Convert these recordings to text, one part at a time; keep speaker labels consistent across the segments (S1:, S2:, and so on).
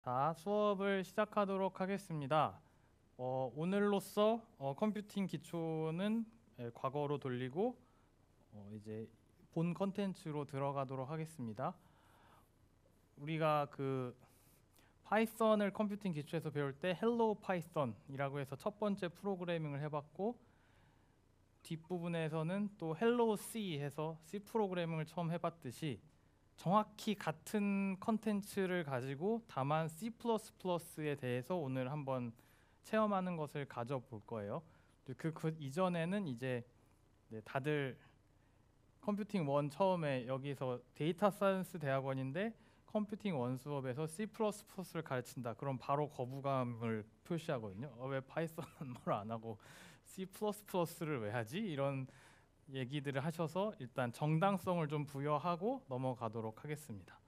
S1: 자, 수업을 시작하도록 하겠습니다. 오늘로써 컴퓨팅 기초는 과거로 돌리고 이제 본 컨텐츠로 들어가도록 하겠습니다. 우리가 그 파이썬을 컴퓨팅 기초에서 배울 때 헬로 파이썬이라고 해서 첫 번째 프로그래밍을 해봤고, 뒷부분에서는 또 헬로 C 해서 C 프로그래밍을 처음 해봤듯이 정확히 같은 컨텐츠를 가지고 다만 C++에 대해서 오늘 한번 체험하는 것을 가져볼 거예요. 그 이전에는 이제 다들 컴퓨팅 1 처음에 여기서 데이터 사이언스 대학원인데 컴퓨팅 1 수업에서 C++를 가르친다. 그럼 바로 거부감을 표시하거든요. 왜 파이썬은 뭘 안 하고 C++를 왜 하지? 이런 얘기들을 하셔서 일단 정당성을 좀 부여하고 넘어가도록 하겠습니다.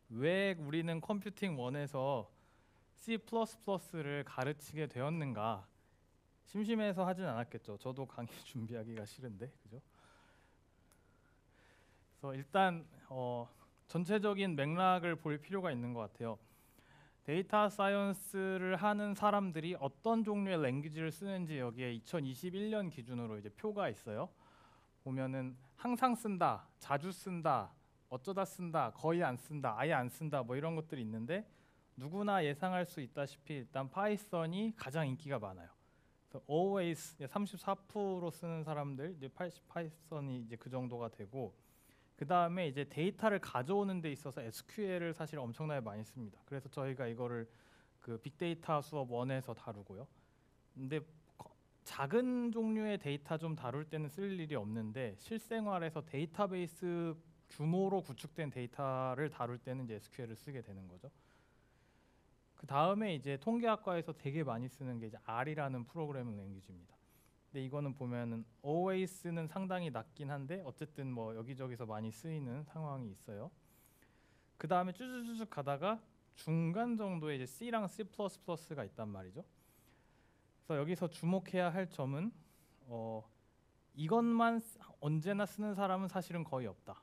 S1: 왜 우리는 컴퓨팅 1에서 C++를 가르치게 되었는가? 심심해서 하진 않았겠죠. 저도 강의 준비하기가 싫은데, 그죠? 그래서 일단 전체적인 맥락을 볼 필요가 있는 것 같아요. 데이터 사이언스를 하는 사람들이 어떤 종류의 랭귀지를 쓰는지 여기에 2021년 기준으로 이제 표가 있어요. 보면은 항상 쓴다, 자주 쓴다, 어쩌다 쓴다, 거의 안 쓴다, 아예 안 쓴다, 뭐 이런 것들이 있는데 누구나 예상할 수 있다시피 일단 파이썬이 가장 인기가 많아요. 그래서 always 34% 쓰는 사람들, 이제 파이썬이 이제 그 정도가 되고, 그 다음에 이제 데이터를 가져오는 데 있어서 SQL을 사실 엄청나게 많이 씁니다. 그래서 저희가 이거를 그 빅데이터 수업 1에서 다루고요. 근데 작은 종류의 데이터 좀 다룰 때는 쓸 일이 없는데 실생활에서 데이터베이스 규모로 구축된 데이터를 다룰 때는 이제 SQL을 쓰게 되는 거죠. 그 다음에 이제 통계학과에서 되게 많이 쓰는 게 이제 R이라는 프로그래밍 랭귀지입니다. 근데 이거는 보면은 always는 상당히 낮긴 한데 어쨌든 뭐 여기저기서 많이 쓰이는 상황이 있어요. 그 다음에 쭈쭈쭈쭈 가다가 중간 정도에 이제 C랑 C++가 있단 말이죠. 그래서 여기서 주목해야 할 점은 이것만 언제나 쓰는 사람은 사실은 거의 없다.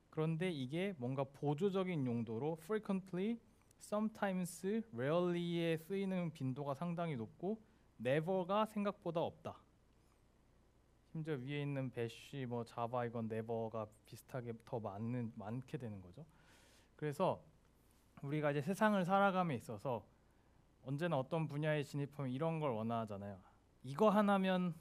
S1: 그런데 이게 뭔가 보조적인 용도로 frequently, sometimes, rarely에 쓰이는 빈도가 상당히 높고 never가 생각보다 없다. 심지어 위에 있는 bash, 뭐 자바 이건 never가 비슷하게 더 많게 되는 거죠. 그래서 우리가 이제 세상을 살아감에 있어서 언제나 어떤 분야에 진입하면 이런 걸 원하잖아요. 이거 하나면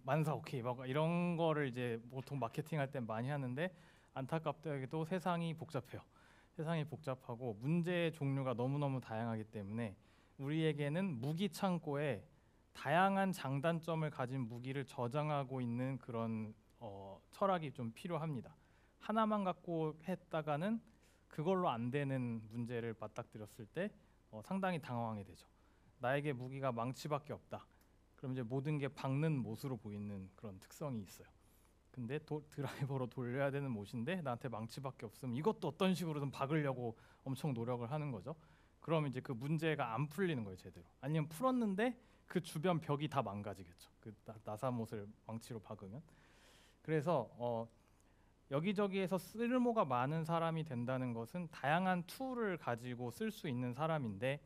S1: 만사 오케이 막 이런 거를 이제 보통 마케팅할 때 많이 하는데 안타깝게도 세상이 복잡해요. 세상이 복잡하고 문제의 종류가 너무너무 다양하기 때문에 우리에게는 무기 창고에 다양한 장단점을 가진 무기를 저장하고 있는 그런 철학이 좀 필요합니다. 하나만 갖고 했다가는 그걸로 안 되는 문제를 맞닥뜨렸을 때 상당히 당황하게 되죠. 나에게 무기가 망치밖에 없다. 그럼 이제 모든 게 박는 못으로 보이는 그런 특성이 있어요. 근데 드라이버로 돌려야 되는 못인데 나한테 망치밖에 없으면 이것도 어떤 식으로든 박으려고 엄청 노력을 하는 거죠. 그럼 이제 그 문제가 안 풀리는 거예요, 제대로. 아니면 풀었는데 그 주변 벽이 다 망가지겠죠. 그 나사못을 망치로 박으면. 그래서 여기저기에서 쓸모가 많은 사람이 된다는 것은 다양한 툴을 가지고 쓸 수 있는 사람인데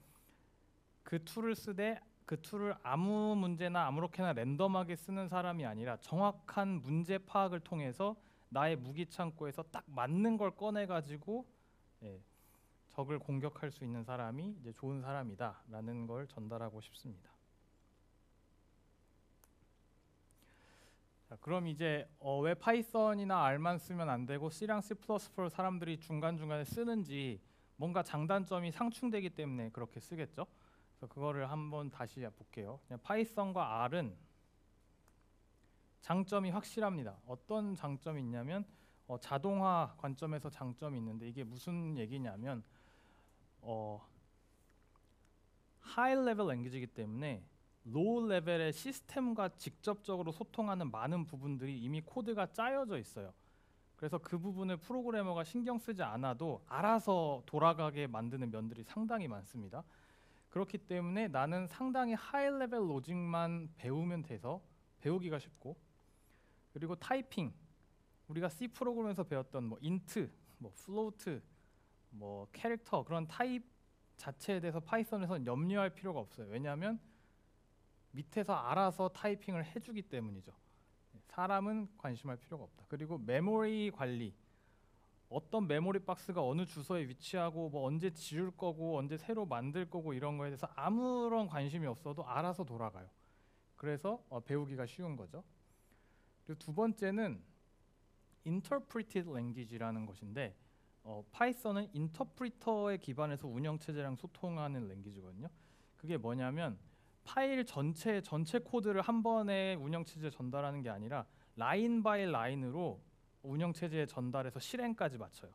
S1: 그 툴을 쓰되 그 툴을 아무 문제나 아무렇게나 랜덤하게 쓰는 사람이 아니라 정확한 문제 파악을 통해서 나의 무기 창고에서 딱 맞는 걸 꺼내 가지고 적을 공격할 수 있는 사람이 이제 좋은 사람이다라는 걸 전달하고 싶습니다. 자, 그럼 이제 왜 파이썬이나 R만 쓰면 안 되고 C랑 C++를 사람들이 중간중간에 쓰는지, 뭔가 장단점이 상충되기 때문에 그렇게 쓰겠죠. 그래서 그거를 한번 다시 볼게요. 그냥 파이썬과 R은 장점이 확실합니다. 어떤 장점이 있냐면 자동화 관점에서 장점이 있는데, 이게 무슨 얘기냐면 하이 레벨 랭귀지이기 때문에 로우 레벨의 시스템과 직접적으로 소통하는 많은 부분들이 이미 코드가 짜여져 있어요. 그래서 그 부분을 프로그래머가 신경 쓰지 않아도 알아서 돌아가게 만드는 면들이 상당히 많습니다. 그렇기 때문에 나는 상당히 하이 레벨 로직만 배우면 돼서 배우기가 쉽고, 그리고 타이핑, 우리가 C 프로그램에서 배웠던 뭐 인트, 뭐 float, 뭐 캐릭터 그런 타입 자체에 대해서 파이썬에서는 염려할 필요가 없어요. 왜냐하면 밑에서 알아서 타이핑을 해주기 때문이죠. 사람은 관심할 필요가 없다. 그리고 메모리 관리, 어떤 메모리 박스가 어느 주소에 위치하고 뭐 언제 지울 거고 언제 새로 만들 거고 이런 거에 대해서 아무런 관심이 없어도 알아서 돌아가요. 그래서 배우기가 쉬운 거죠. 그리고 두 번째는 interpreted language라는 것인데 파이썬은 인터프리터에 기반해서 운영체제랑 소통하는 랭귀지거든요. 그게 뭐냐면 파일 전체 코드를 한 번에 운영체제에 전달하는 게 아니라 라인 바이 라인으로 운영체제에 전달해서 실행까지 맞춰요.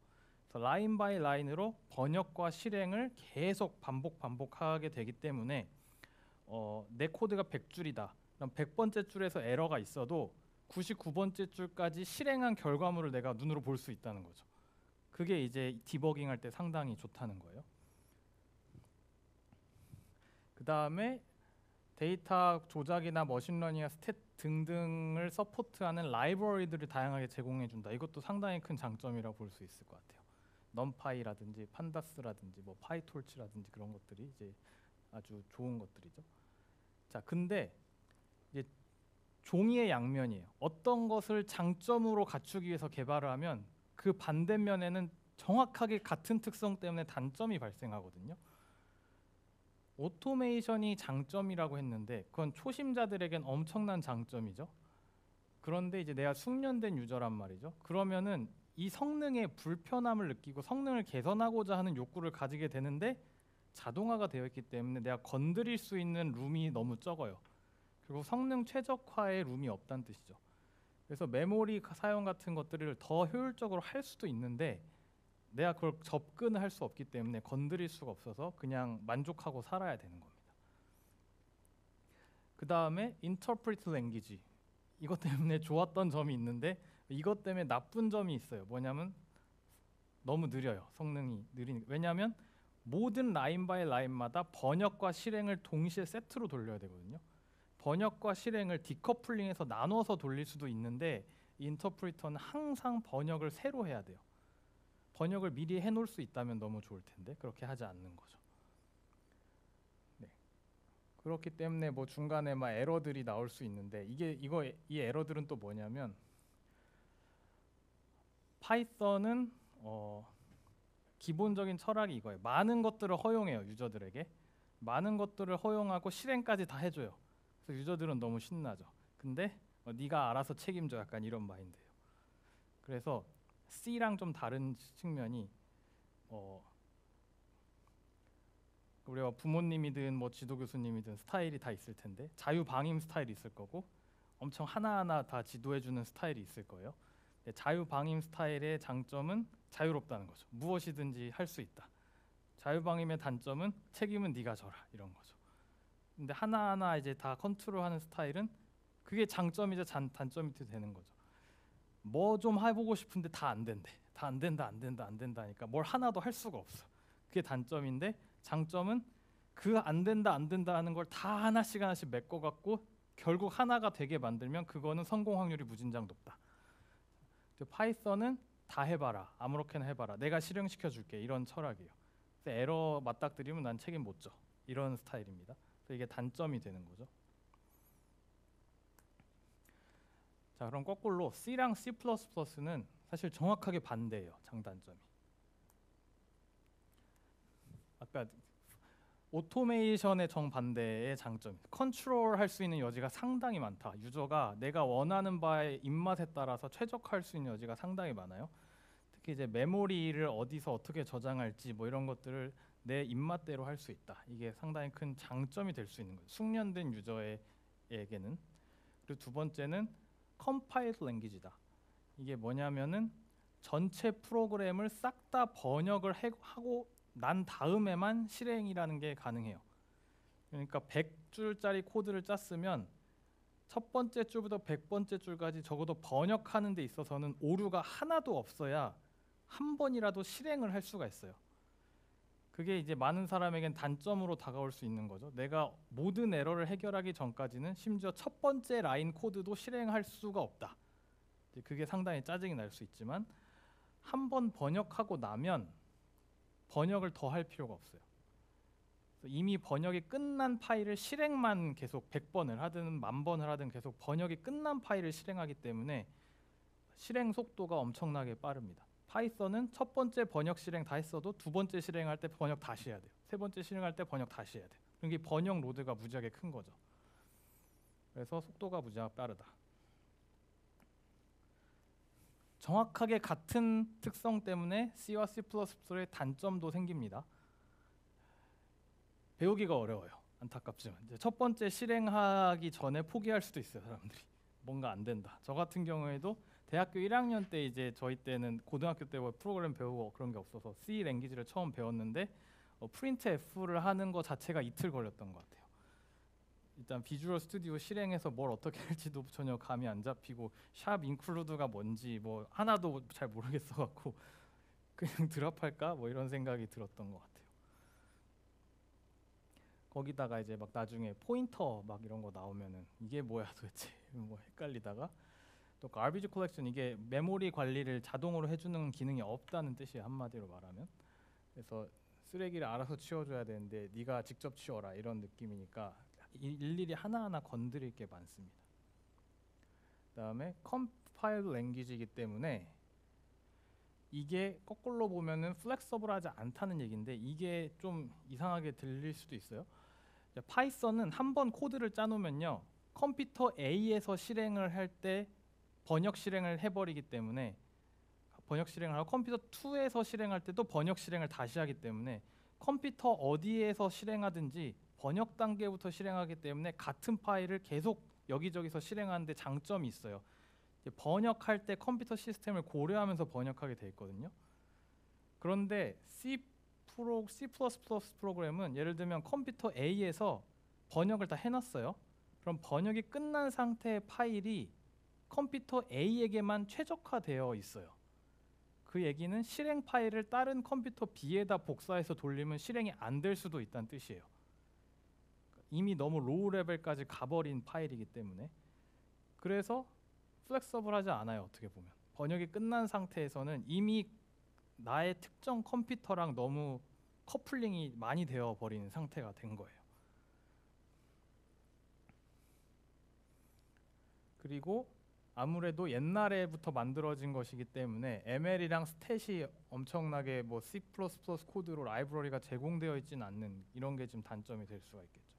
S1: 그래서 라인 바이 라인으로 번역과 실행을 계속 반복하게 되기 때문에 내 코드가 100줄이다. 그럼 100번째 줄에서 에러가 있어도 99번째 줄까지 실행한 결과물을 내가 눈으로 볼 수 있다는 거죠. 그게 이제 디버깅 할 때 상당히 좋다는 거예요. 그 다음에 데이터 조작이나 머신러닝이나 스탯 등등을 서포트하는 라이브러리들을 다양하게 제공해준다. 이것도 상당히 큰 장점이라고 볼 수 있을 것 같아요. 넘파이라든지 판다스라든지 뭐 파이톨치라든지 그런 것들이 이제 아주 좋은 것들이죠. 자, 근데 이제 종이의 양면이에요. 어떤 것을 장점으로 갖추기 위해서 개발을 하면 그 반대면에는 정확하게 같은 특성 때문에 단점이 발생하거든요. 오토메이션이 장점이라고 했는데 그건 초심자들에겐 엄청난 장점이죠. 그런데 이제 내가 숙련된 유저란 말이죠. 그러면은 이 성능의 불편함을 느끼고 성능을 개선하고자 하는 욕구를 가지게 되는데 자동화가 되어 있기 때문에 내가 건드릴 수 있는 룸이 너무 적어요. 그리고 성능 최적화의 룸이 없다는 뜻이죠. 그래서 메모리 사용 같은 것들을 더 효율적으로 할 수도 있는데 내가 그걸 접근을 할 수 없기 때문에 건드릴 수가 없어서 그냥 만족하고 살아야 되는 겁니다. 그 다음에 interpret language, 이것 때문에 좋았던 점이 있는데 이것 때문에 나쁜 점이 있어요. 뭐냐면 너무 느려요. 성능이 느리니까. 왜냐하면 모든 라인 바이 라인마다 번역과 실행을 동시에 세트로 돌려야 되거든요. 번역과 실행을 디커플링해서 나눠서 돌릴 수도 있는데 인터프리터는 항상 번역을 새로 해야 돼요. 번역을 미리 해놓을 수 있다면 너무 좋을 텐데 그렇게 하지 않는 거죠. 네. 그렇기 때문에 뭐 중간에 막 에러들이 나올 수 있는데 이 에러들은 또 뭐냐면 파이썬은 기본적인 철학이 이거예요. 많은 것들을 허용해요. 유저들에게 많은 것들을 허용하고 실행까지 다 해줘요. 그래서 유저들은 너무 신나죠. 근데 네가 알아서 책임져, 약간 이런 마인드예요. 그래서 C랑 좀 다른 측면이 우리가 부모님이든 뭐 지도 교수님이든 스타일이 다 있을 텐데 자유방임 스타일이 있을 거고 엄청 하나하나 다 지도해주는 스타일이 있을 거예요. 자유방임 스타일의 장점은 자유롭다는 거죠. 무엇이든지 할 수 있다. 자유방임의 단점은 책임은 네가 져라, 이런 거죠. 근데 하나하나 이제 다 컨트롤하는 스타일은 그게 장점이자 단점이 되는 거죠. 뭐 좀 해보고 싶은데 다 안 된대. 다 안 된다 하니까 뭘 하나도 할 수가 없어. 그게 단점인데 장점은 그 안 된다 하는 걸 다 하나씩 메꿔갖고 결국 하나가 되게 만들면 그거는 성공 확률이 무진장 높다. 파이썬은 다 해봐라, 아무렇게나 해봐라, 내가 실행시켜 줄게, 이런 철학이에요. 에러 맞닥뜨리면 난 책임 못 져, 이런 스타일입니다. 그래서 이게 단점이 되는 거죠. 자, 그럼 거꾸로 C랑 C++는 사실 정확하게 반대예요. 장단점이. 아까 오토메이션의 정반대의 장점, 컨트롤 할 수 있는 여지가 상당히 많다. 유저가 내가 원하는 바의 입맛에 따라서 최적화할 수 있는 여지가 상당히 많아요. 특히 이제 메모리를 어디서 어떻게 저장할지 뭐 이런 것들을 내 입맛대로 할 수 있다. 이게 상당히 큰 장점이 될 수 있는 거예요. 숙련된 유저에게는. 그리고 두 번째는 컴파일드 랭귀지다. 이게 뭐냐면은 전체 프로그램을 싹 다 번역을 하고 난 다음에만 실행이라는 게 가능해요. 그러니까 100줄짜리 코드를 짰으면 첫 번째 줄부터 100번째 줄까지 적어도 번역하는 데 있어서는 오류가 하나도 없어야 한 번이라도 실행을 할 수가 있어요. 그게 이제 많은 사람에겐 단점으로 다가올 수 있는 거죠. 내가 모든 에러를 해결하기 전까지는 심지어 첫 번째 라인 코드도 실행할 수가 없다. 그게 상당히 짜증이 날 수 있지만 한 번 번역하고 나면 번역을 더 할 필요가 없어요. 그래서 이미 번역이 끝난 파일을 실행만 계속 100번을 하든 10,000번을 하든 계속 번역이 끝난 파일을 실행하기 때문에 실행 속도가 엄청나게 빠릅니다. 파이썬은 첫 번째 번역 실행 다 했어도 두 번째 실행할 때 번역 다시 해야 돼요. 세 번째 실행할 때 번역 다시 해야 돼요. 이게 번역 로드가 무지하게 큰 거죠. 그래서 속도가 무지하게 빠르다. 정확하게 같은 특성 때문에 C와 C++의 단점도 생깁니다. 배우기가 어려워요. 안타깝지만 이제 첫 번째 실행하기 전에 포기할 수도 있어요. 사람들이 뭔가 안 된다. 저 같은 경우에도 대학교 1학년 때 이제 저희 때는 고등학교 때 프로그램 배우고 그런 게 없어서 C 랭귀지를 처음 배웠는데 프린트 F를 하는 거 자체가 이틀 걸렸던 것 같아요. 일단 비주얼 스튜디오 실행해서 뭘 어떻게 할지도 전혀 감이 안 잡히고 샵 인클루드가 뭔지 뭐 하나도 잘 모르겠어 갖고 그냥 드랍할까 뭐 이런 생각이 들었던 것 같아요. 거기다가 이제 막 나중에 포인터 막 이런 거 나오면은 이게 뭐야 도대체 뭐 헷갈리다가 또 garbage collection 이게 메모리 관리를 자동으로 해주는 기능이 없다는 뜻이에요. 한마디로 말하면. 그래서 쓰레기를 알아서 치워줘야 되는데 네가 직접 치워라 이런 느낌이니까 일일이 하나하나 건드릴 게 많습니다. 그다음에 컴파일 랭귀지이기 때문에 이게 거꾸로 보면은 플렉서블하지 않다는 얘기인데 이게 좀 이상하게 들릴 수도 있어요. 파이썬은 한번 코드를 짜놓으면요 컴퓨터 A에서 실행을 할 때 번역 실행을 해버리기 때문에 번역 실행을 하고 컴퓨터 2에서 실행할 때도 번역 실행을 다시 하기 때문에 컴퓨터 어디에서 실행하든지 번역 단계부터 실행하기 때문에 같은 파일을 계속 여기저기서 실행하는데 장점이 있어요. 번역할 때 컴퓨터 시스템을 고려하면서 번역하게 돼 있거든요. 그런데 C++ 프로그램은 예를 들면 컴퓨터 A에서 번역을 다 해놨어요. 그럼 번역이 끝난 상태의 파일이 컴퓨터 A에게만 최적화되어 있어요. 그 얘기는 실행 파일을 다른 컴퓨터 B에다 복사해서 돌리면 실행이 안 될 수도 있다는 뜻이에요. 이미 너무 로우 레벨까지 가버린 파일이기 때문에 그래서 플렉서블하지 않아요. 어떻게 보면 번역이 끝난 상태에서는 이미 나의 특정 컴퓨터랑 너무 커플링이 많이 되어 버린 상태가 된 거예요. 그리고 아무래도 옛날에부터 만들어진 것이기 때문에 ML이랑 스탯이 엄청나게 뭐 C++ 코드로 라이브러리가 제공되어 있지는 않는 이런 게 좀 단점이 될 수가 있겠죠.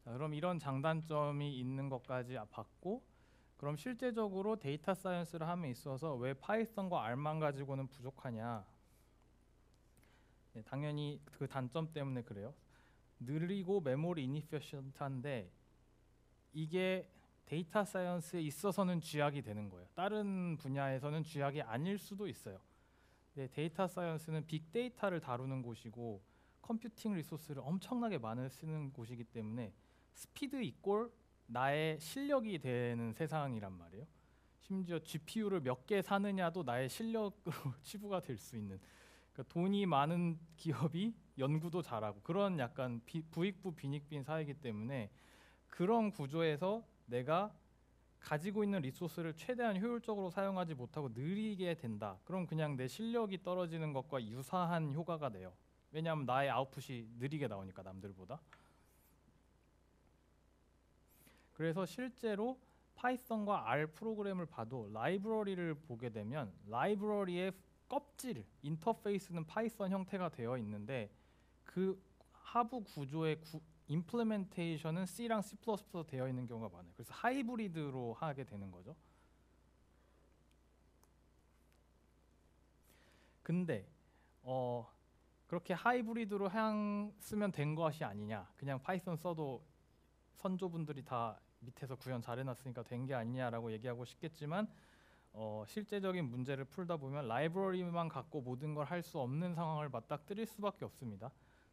S1: 자, 그럼 이런 장단점이 있는 것까지 봤고 그럼 실제적으로 데이터 사이언스를 함에 있어서 왜 파이썬과 R만 가지고는 부족하냐? 네, 당연히 그 단점 때문에 그래요. 느리고 메모리 이니피션트한데 이게 데이터 사이언스에 있어서는 쥐약이 되는 거예요. 다른 분야에서는 쥐약이 아닐 수도 있어요. 근데 데이터 사이언스는 빅데이터를 다루는 곳이고 컴퓨팅 리소스를 엄청나게 많이 쓰는 곳이기 때문에 스피드 이꼴 나의 실력이 되는 세상이란 말이에요. 심지어 GPU를 몇 개 사느냐도 나의 실력으로 치부가 될 수 있는 그러니까 돈이 많은 기업이 연구도 잘하고 그런 약간 부익부 빈익빈 사회이기 때문에 그런 구조에서 내가 가지고 있는 리소스를 최대한 효율적으로 사용하지 못하고 느리게 된다. 그럼 그냥 내 실력이 떨어지는 것과 유사한 효과가 돼요. 왜냐하면 나의 아웃풋이 느리게 나오니까 남들보다. 그래서 실제로 파이썬과 R 프로그램을 봐도 라이브러리를 보게 되면 라이브러리의 껍질, 인터페이스는 파이썬 형태가 되어 있는데 그 하부 구조의 임플리멘테이션은 C랑 C++로 되어 있는 경우가 많아요. 그래서 하이브리드로 하게 되는 거죠. 근데 그렇게 하이브리드로 쓰면 된 것이 아니냐. 그냥 파이썬 써도 선조분들이 다 밑에서 구현 잘 해놨으니까 된 게 아니냐라고 얘기하고 싶겠지만 실제적인 문제를 풀다 보면 라이브러리만 갖고 모든 걸 할 수 없는 상황을 맞닥뜨릴 수밖에 없습니다.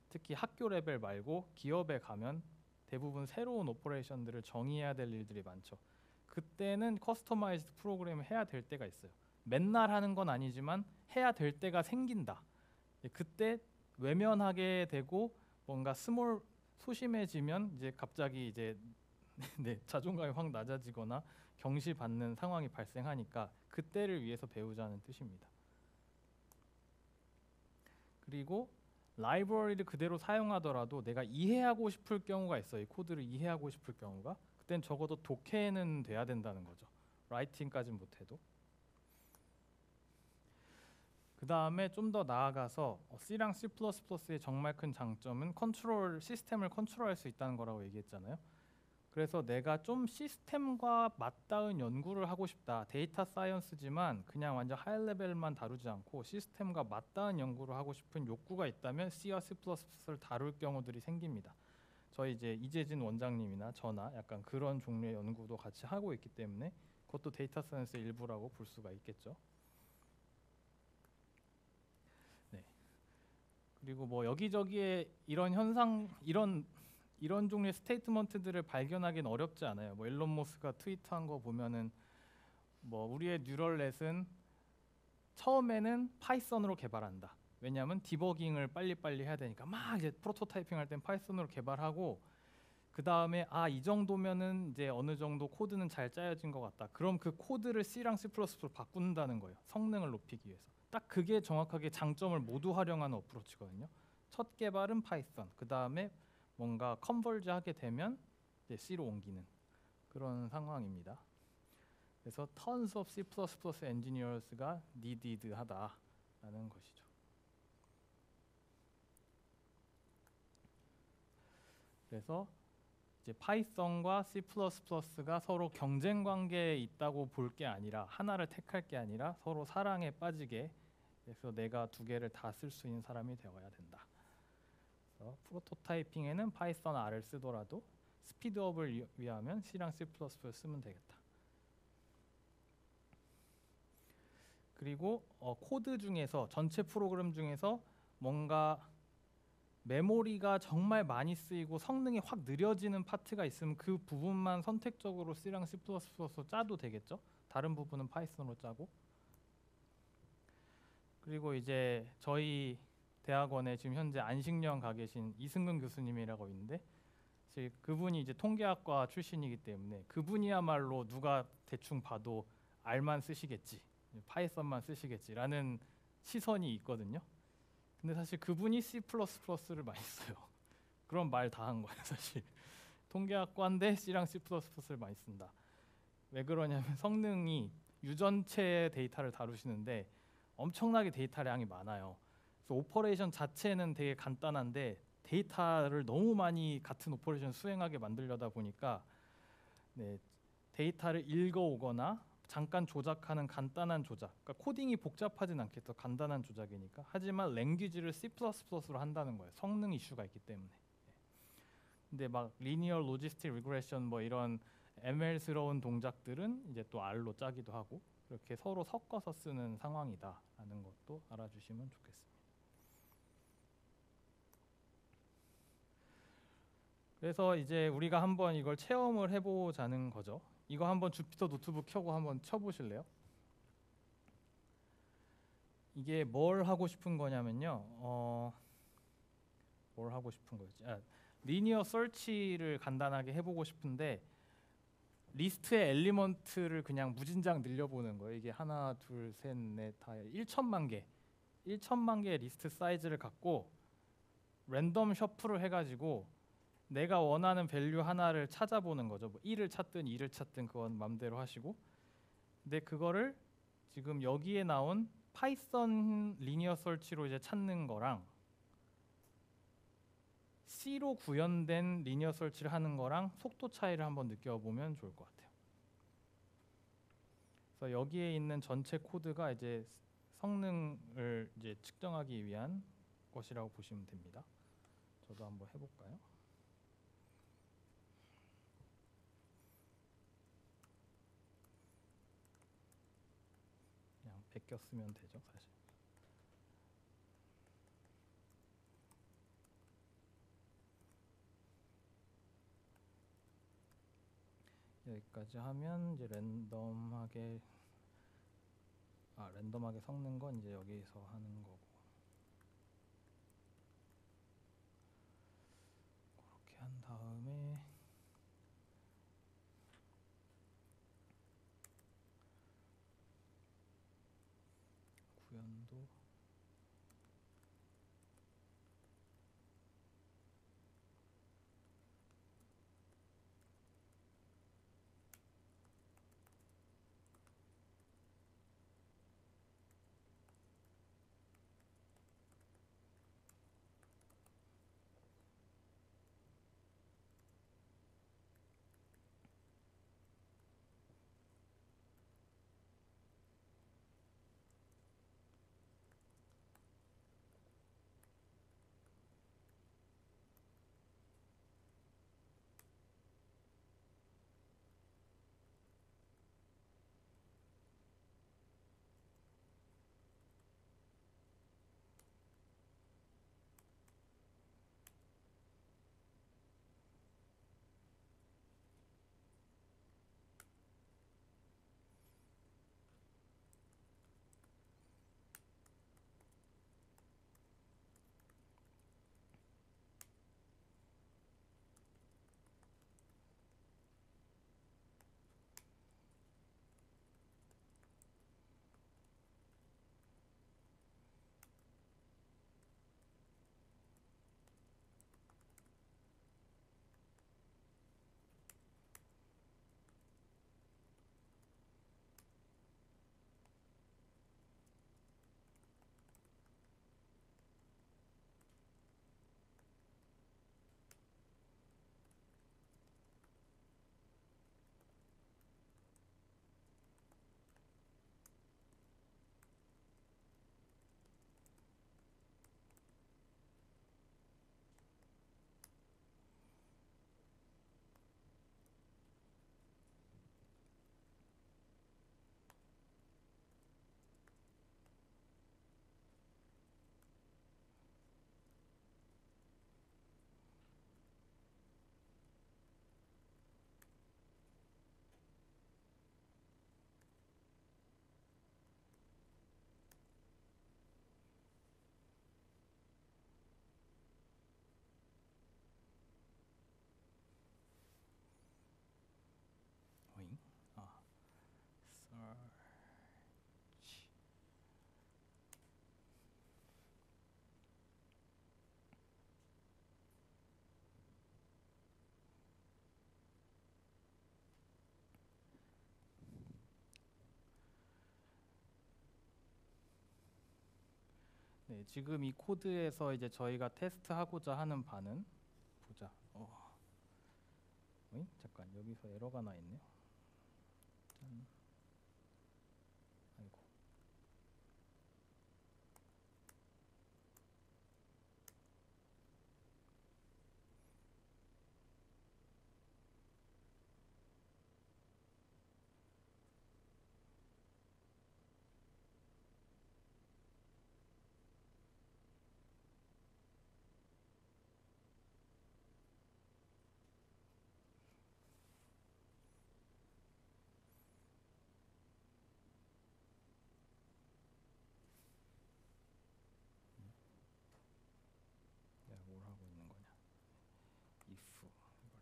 S1: 특히 학교 레벨 말고 기업에 가면 대부분 새로운 오퍼레이션들을 정의해야 될 일들이 많죠. 그때는 커스터마이즈드 프로그램을 해야 될 때가 있어요. 맨날 하는 건 아니지만 해야 될 때가 생긴다. 그때 외면하게 되고 뭔가 소심해지면 이제 갑자기 이제 네, 자존감이 확 낮아지거나 경시받는 상황이 발생하니까 그때를 위해서 배우자는 뜻입니다. 그리고 라이브러리를 그대로 사용하더라도 내가 이해하고 싶을 경우가 있어요. 이 코드를 이해하고 싶을 경우가. 그땐 적어도 독해는 돼야 된다는 거죠. 라이팅까지는 못해도. 그 다음에 좀 더 나아가서 C랑 C++의 정말 큰 장점은 시스템을 컨트롤할 수 있다는 거라고 얘기했잖아요. 그래서 내가 좀 시스템과 맞닿은 연구를 하고 싶다. 데이터 사이언스지만 그냥 완전 하이 레벨만 다루지 않고 시스템과 맞닿은 연구를 하고 싶은 욕구가 있다면 C와 C++를 다룰 경우들이 생깁니다. 저희 이제 이재진 원장님이나 저나 약간 그런 종류의 연구도 같이 하고 있기 때문에 그것도 데이터 사이언스의 일부라고 볼 수가 있겠죠. 네. 그리고 뭐 여기저기에 이런 현상, 이런 종류의 스테이트먼트들을 발견하기는 어렵지 않아요. 뭐 일론 머스크가 트위터한 거 보면은 뭐 우리의 뉴럴넷은 처음에는 파이썬으로 개발한다. 왜냐하면 디버깅을 빨리빨리 해야 되니까 막 이제 프로토타이핑 할 땐 파이썬으로 개발하고 그 다음에 이 정도면은 이제 어느 정도 코드는 잘 짜여진 것 같다. 그럼 그 코드를 C랑 C++로 바꾼다는 거예요. 성능을 높이기 위해서. 딱 그게 정확하게 장점을 모두 활용하는 어프로치거든요. 첫 개발은 파이썬, 그 다음에 뭔가 컨버지 하게 되면 이제 C로 옮기는 그런 상황입니다. 그래서 tons of C++ engineers가 needed 하다라는 것이죠. 그래서 이제 파이썬과 C++가 서로 경쟁 관계에 있다고 볼 게 아니라 하나를 택할 게 아니라 서로 사랑에 빠지게 그래서 내가 두 개를 다 쓸 수 있는 사람이 되어야 된다. 그래서 프로토타이핑에는 파이썬 R을 쓰더라도 스피드업을 위하면 C랑 C++를 쓰면 되겠다. 그리고 코드 중에서 전체 프로그램 중에서 뭔가 메모리가 정말 많이 쓰이고 성능이 확 느려지는 파트가 있으면 그 부분만 선택적으로 C랑 C++로 짜도 되겠죠. 다른 부분은 파이썬으로 짜고. 그리고 이제 저희 대학원에 지금 현재 안식년 가 계신 이승근 교수님이라고 있는데 그분이 이제 통계학과 출신이기 때문에 그분이야말로 누가 대충 봐도 R만 쓰시겠지, 파이썬만 쓰시겠지라는 시선이 있거든요. 근데 사실 그분이 C++를 많이 써요. 그럼 말 다 한 거예요, 사실. 통계학과인데 C랑 C++를 많이 쓴다. 왜 그러냐면 성능이 유전체 데이터를 다루시는데 엄청나게 데이터량이 많아요. 그래서 오퍼레이션 자체는 되게 간단한데 데이터를 너무 많이 같은 오퍼레이션 수행하게 만들려다 보니까 네, 데이터를 읽어오거나 잠깐 조작하는 간단한 조작, 그러니까 코딩이 복잡하진 않겠죠. 간단한 조작이니까. 하지만 랭귀지를 C++로 한다는 거예요. 성능 이슈가 있기 때문에. 근데 막 리니어 로지스틱 리그레션 뭐 이런 ML스러운 동작들은 이제 또 R로 짜기도 하고 이렇게 서로 섞어서 쓰는 상황이다라는 것도 알아주시면 좋겠습니다. 그래서 이제 우리가 한번 이걸 체험을 해보자는 거죠. 이거 한번 주피터 노트북 켜고 한번 쳐보실래요? 이게 뭘 하고 싶은 거냐면요. 뭘 하고 싶은 거지? 리니어 서치를 간단하게 해보고 싶은데 리스트의 엘리먼트를 그냥 무진장 늘려보는 거예요. 이게 하나, 둘, 셋, 넷, 다 1천만 개, 1천만 개의 리스트 사이즈를 갖고 랜덤 셔플을 해가지고 내가 원하는 밸류 하나를 찾아보는 거죠. 뭐 1을 찾든 2를 찾든 그건 맘대로 하시고. 근데 그거를 지금 여기에 나온 파이썬 리니어 설치로 이제 찾는 거랑 C로 구현된 리니어 설치를 하는 거랑 속도 차이를 한번 느껴보면 좋을 것 같아요. 그래서 여기에 있는 전체 코드가 이제 성능을 이제 측정하기 위한 것이라고 보시면 됩니다. 저도 한번 해볼까요? 그냥 베껴 쓰면 되죠, 사실. 여기까지 하면 이제 랜덤하게 섞는 건 이제 여기서 하는 거고. 그렇게 한 다음에 해도 오잉? search. 네, 지금 이 코드에서 이제 저희가 테스트하고자 하는 바는 보자. 어잉? 잠깐 여기서 에러가 나 있네요. 짠. 아이고. 내가 뭘 하고 있는 거냐? if 이걸 해야지.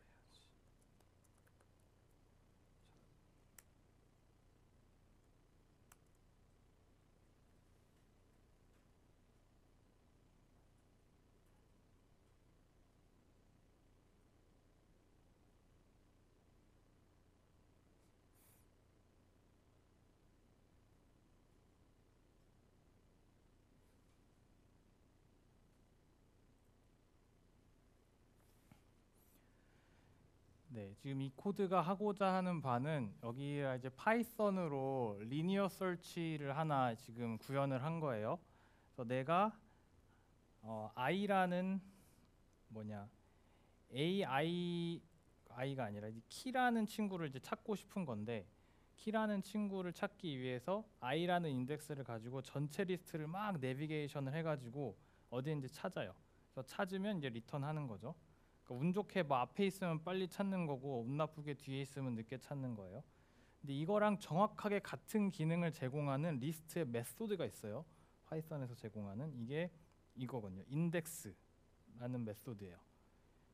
S1: 네, 지금 이 코드가 하고자 하는 바는 여기가 이제 파이썬으로 리니어 서치를 하나 지금 구현을 한 거예요. 그래서 내가 i라는 뭐냐 i가 아니라 이제 키라는 친구를 이제 찾고 싶은 건데, 키라는 친구를 찾기 위해서 i라는 인덱스를 가지고 전체 리스트를 막 내비게이션을 해가지고 어디인지 찾아요. 그래서 찾으면 이제 리턴하는 거죠. 그러니까 운 좋게 뭐 앞에 있으면 빨리 찾는 거고 운 나쁘게 뒤에 있으면 늦게 찾는 거예요. 근데 이거랑 정확하게 같은 기능을 제공하는 리스트의 메소드가 있어요. 파이썬에서 제공하는 이게 이거거든요. 인덱스라는 메소드예요.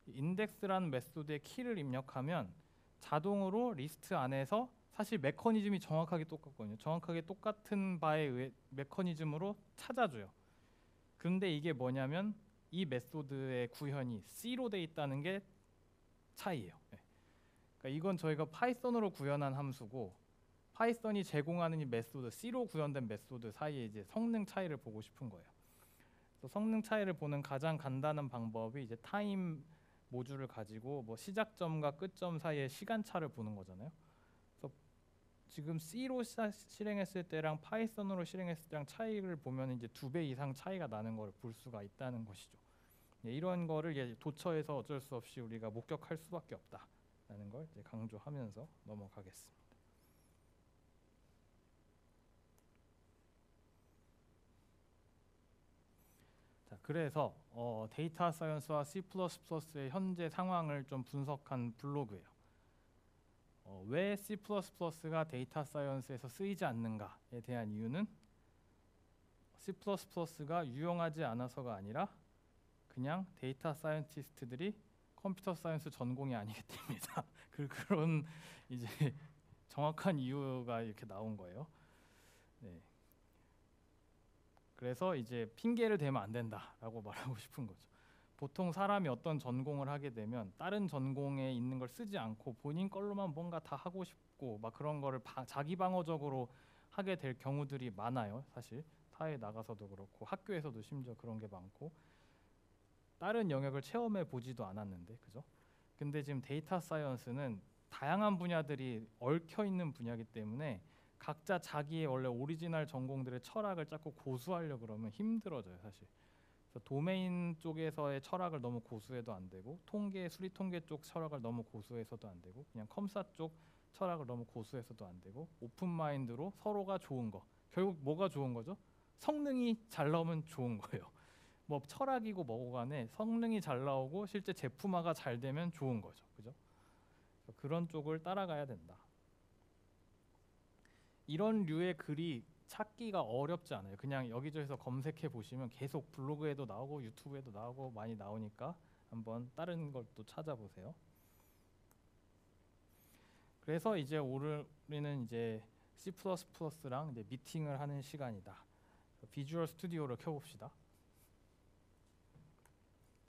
S1: 인덱스라는 메소드에 키를 입력하면 자동으로 리스트 안에서 사실 메커니즘이 정확하게 똑같거든요. 정확하게 똑같은 바에 의해 메커니즘으로 찾아줘요. 근데 이게 뭐냐면 이 메소드의 구현이 C로 돼 있다는 게 차이예요. 네. 그러니까 이건 저희가 파이썬으로 구현한 함수고 파이썬이 제공하는 이 메소드 C로 구현된 메소드 사이에 이제 성능 차이를 보고 싶은 거예요. 그래서 성능 차이를 보는 가장 간단한 방법이 이제 타임 모듈을 가지고 뭐 시작점과 끝점 사이의 시간차를 보는 거잖아요. 그래서 지금 C로 실행했을 때랑 파이썬으로 실행했을 때랑 차이를 보면 이제 2배 이상 차이가 나는 걸 볼 수가 있다는 것이죠. 예, 이런 거를 이제 도처에서 어쩔 수 없이 우리가 목격할 수밖에 없다라는 걸 이제 강조하면서 넘어가겠습니다. 자, 그래서 데이터 사이언스와 C++의 현재 상황을 좀 분석한 블로그예요. 왜 C++가 데이터 사이언스에서 쓰이지 않는가에 대한 이유는 C++가 유용하지 않아서가 아니라 그냥 데이터 사이언티스트들이 컴퓨터 사이언스 전공이 아니기 때문이다. 그런 이제 정확한 이유가 이렇게 나온 거예요. 네. 그래서 이제 핑계를 대면 안 된다라고 말하고 싶은 거죠. 보통 사람이 어떤 전공을 하게 되면 다른 전공에 있는 걸 쓰지 않고 본인 걸로만 뭔가 다 하고 싶고 막 그런 거를 자기 방어적으로 하게 될 경우들이 많아요. 사실 사회에 나가서도 그렇고 학교에서도 심지어 그런 게 많고 다른 영역을 체험해 보지도 않았는데 그죠? 근데 지금 데이터 사이언스는 다양한 분야들이 얽혀 있는 분야이기 때문에 각자 자기의 원래 오리지널 전공들의 철학을 자꾸 고수하려 그러면 힘들어져요, 사실. 그래서 도메인 쪽에서의 철학을 너무 고수해도 안 되고 통계, 수리 통계 쪽 철학을 너무 고수해서도 안 되고 그냥 컴사 쪽 철학을 너무 고수해서도 안 되고 오픈 마인드로 서로가 좋은 거. 결국 뭐가 좋은 거죠? 성능이 잘 나오면 좋은 거예요. 뭐 철학이고 뭐고 간에 성능이 잘 나오고 실제 제품화가 잘 되면 좋은 거죠. 그죠? 그런 쪽을 따라가야 된다. 이런 류의 글이 찾기가 어렵지 않아요. 그냥 여기저기서 검색해 보시면 계속 블로그에도 나오고 유튜브에도 나오고 많이 나오니까 한번 다른 것도 찾아보세요. 그래서 이제 우리는 이제 C++랑 이제 미팅을 하는 시간이다. 비주얼 스튜디오를 켜봅시다.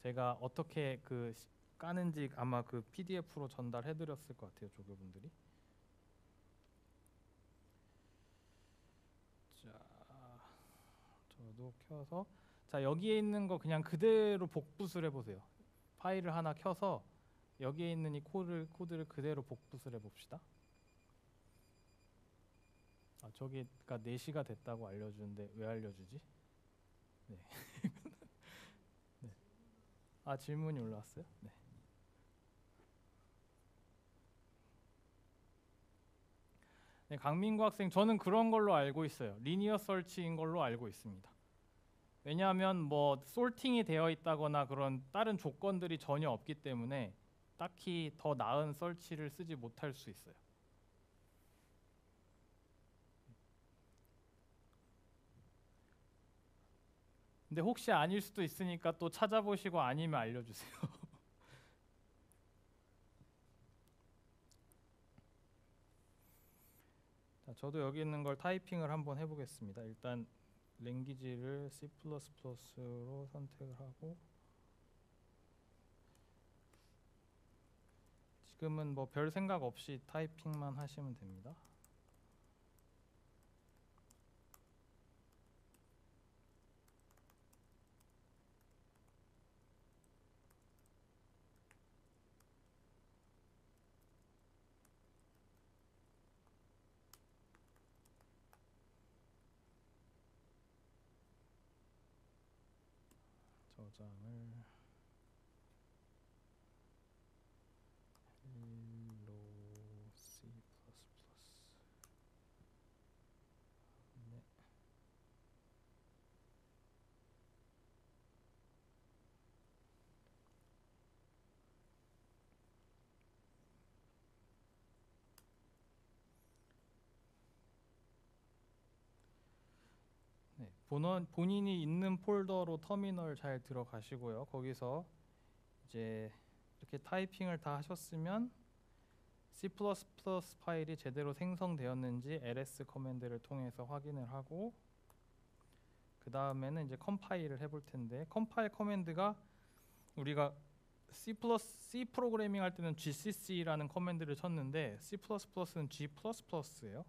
S1: 제가 어떻게 까는지 아마 그 PDF로 전달해드렸을 것 같아요, 조교분들이. 자, 저도 켜서 자 여기에 있는 거 그냥 그대로 복붙을 해보세요. 파일을 하나 켜서 여기에 있는 이 코드를 그대로 복붙을 해봅시다. 저기가 4시가 됐다고 알려주는데 왜 알려주지? 네. 네. 질문이 올라왔어요? 네. 네, 강민구 학생, 저는 그런 걸로 알고 있어요. 리니어 설치인 걸로 알고 있습니다. 왜냐하면 뭐 솔팅이 되어 있다거나 그런 다른 조건들이 전혀 없기 때문에 딱히 더 나은 설치를 쓰지 못할 수 있어요. 근데 혹시 아닐 수도 있으니까 또 찾아보시고 아니면 알려주세요. 자, 저도 여기 있는 걸 타이핑을 한번 해보겠습니다. 일단 랭귀지를 C++로 선택을 하고 지금은 뭐 별 생각 없이 타이핑만 하시면 됩니다. 저장을 hello C++ 네. 네, 본인이 있는 폴더로 터미널 잘 들어가시고요. 거기서 이제 이렇게 타이핑을 다 하셨으면 C++ 파일이 제대로 생성되었는지 ls 커맨드를 통해서 확인을 하고 그 다음에는 이제 컴파일을 해볼 텐데 컴파일 커맨드가 우리가 C 프로그래밍 할 때는 GCC라는 커맨드를 쳤는데 C++는 G++예요.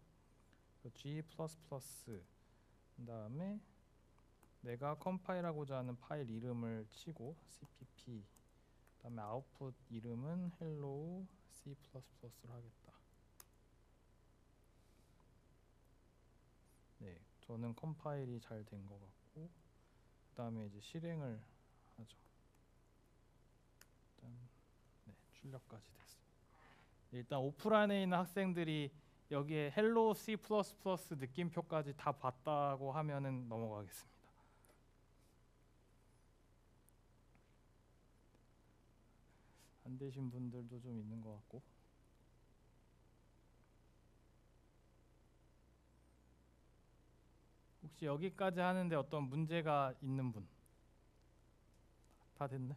S1: G++ 그 다음에 내가 컴파일하고자 하는 파일 이름을 치고 cpp 그 다음에 아웃풋 이름은 hello C++로 하겠다. 네, 저는 컴파일이 잘 된 것 같고 그 다음에 이제 실행을 하죠. 일단 네, 출력까지 됐어요. 일단 오프라인에 있는 학생들이 여기에 hello C++ 느낌표까지 다 봤다고 하면은 넘어가겠습니다. 안 되신 분들도 좀 있는 것 같고 혹시 여기까지 하는데 어떤 문제가 있는 분? 다 됐네?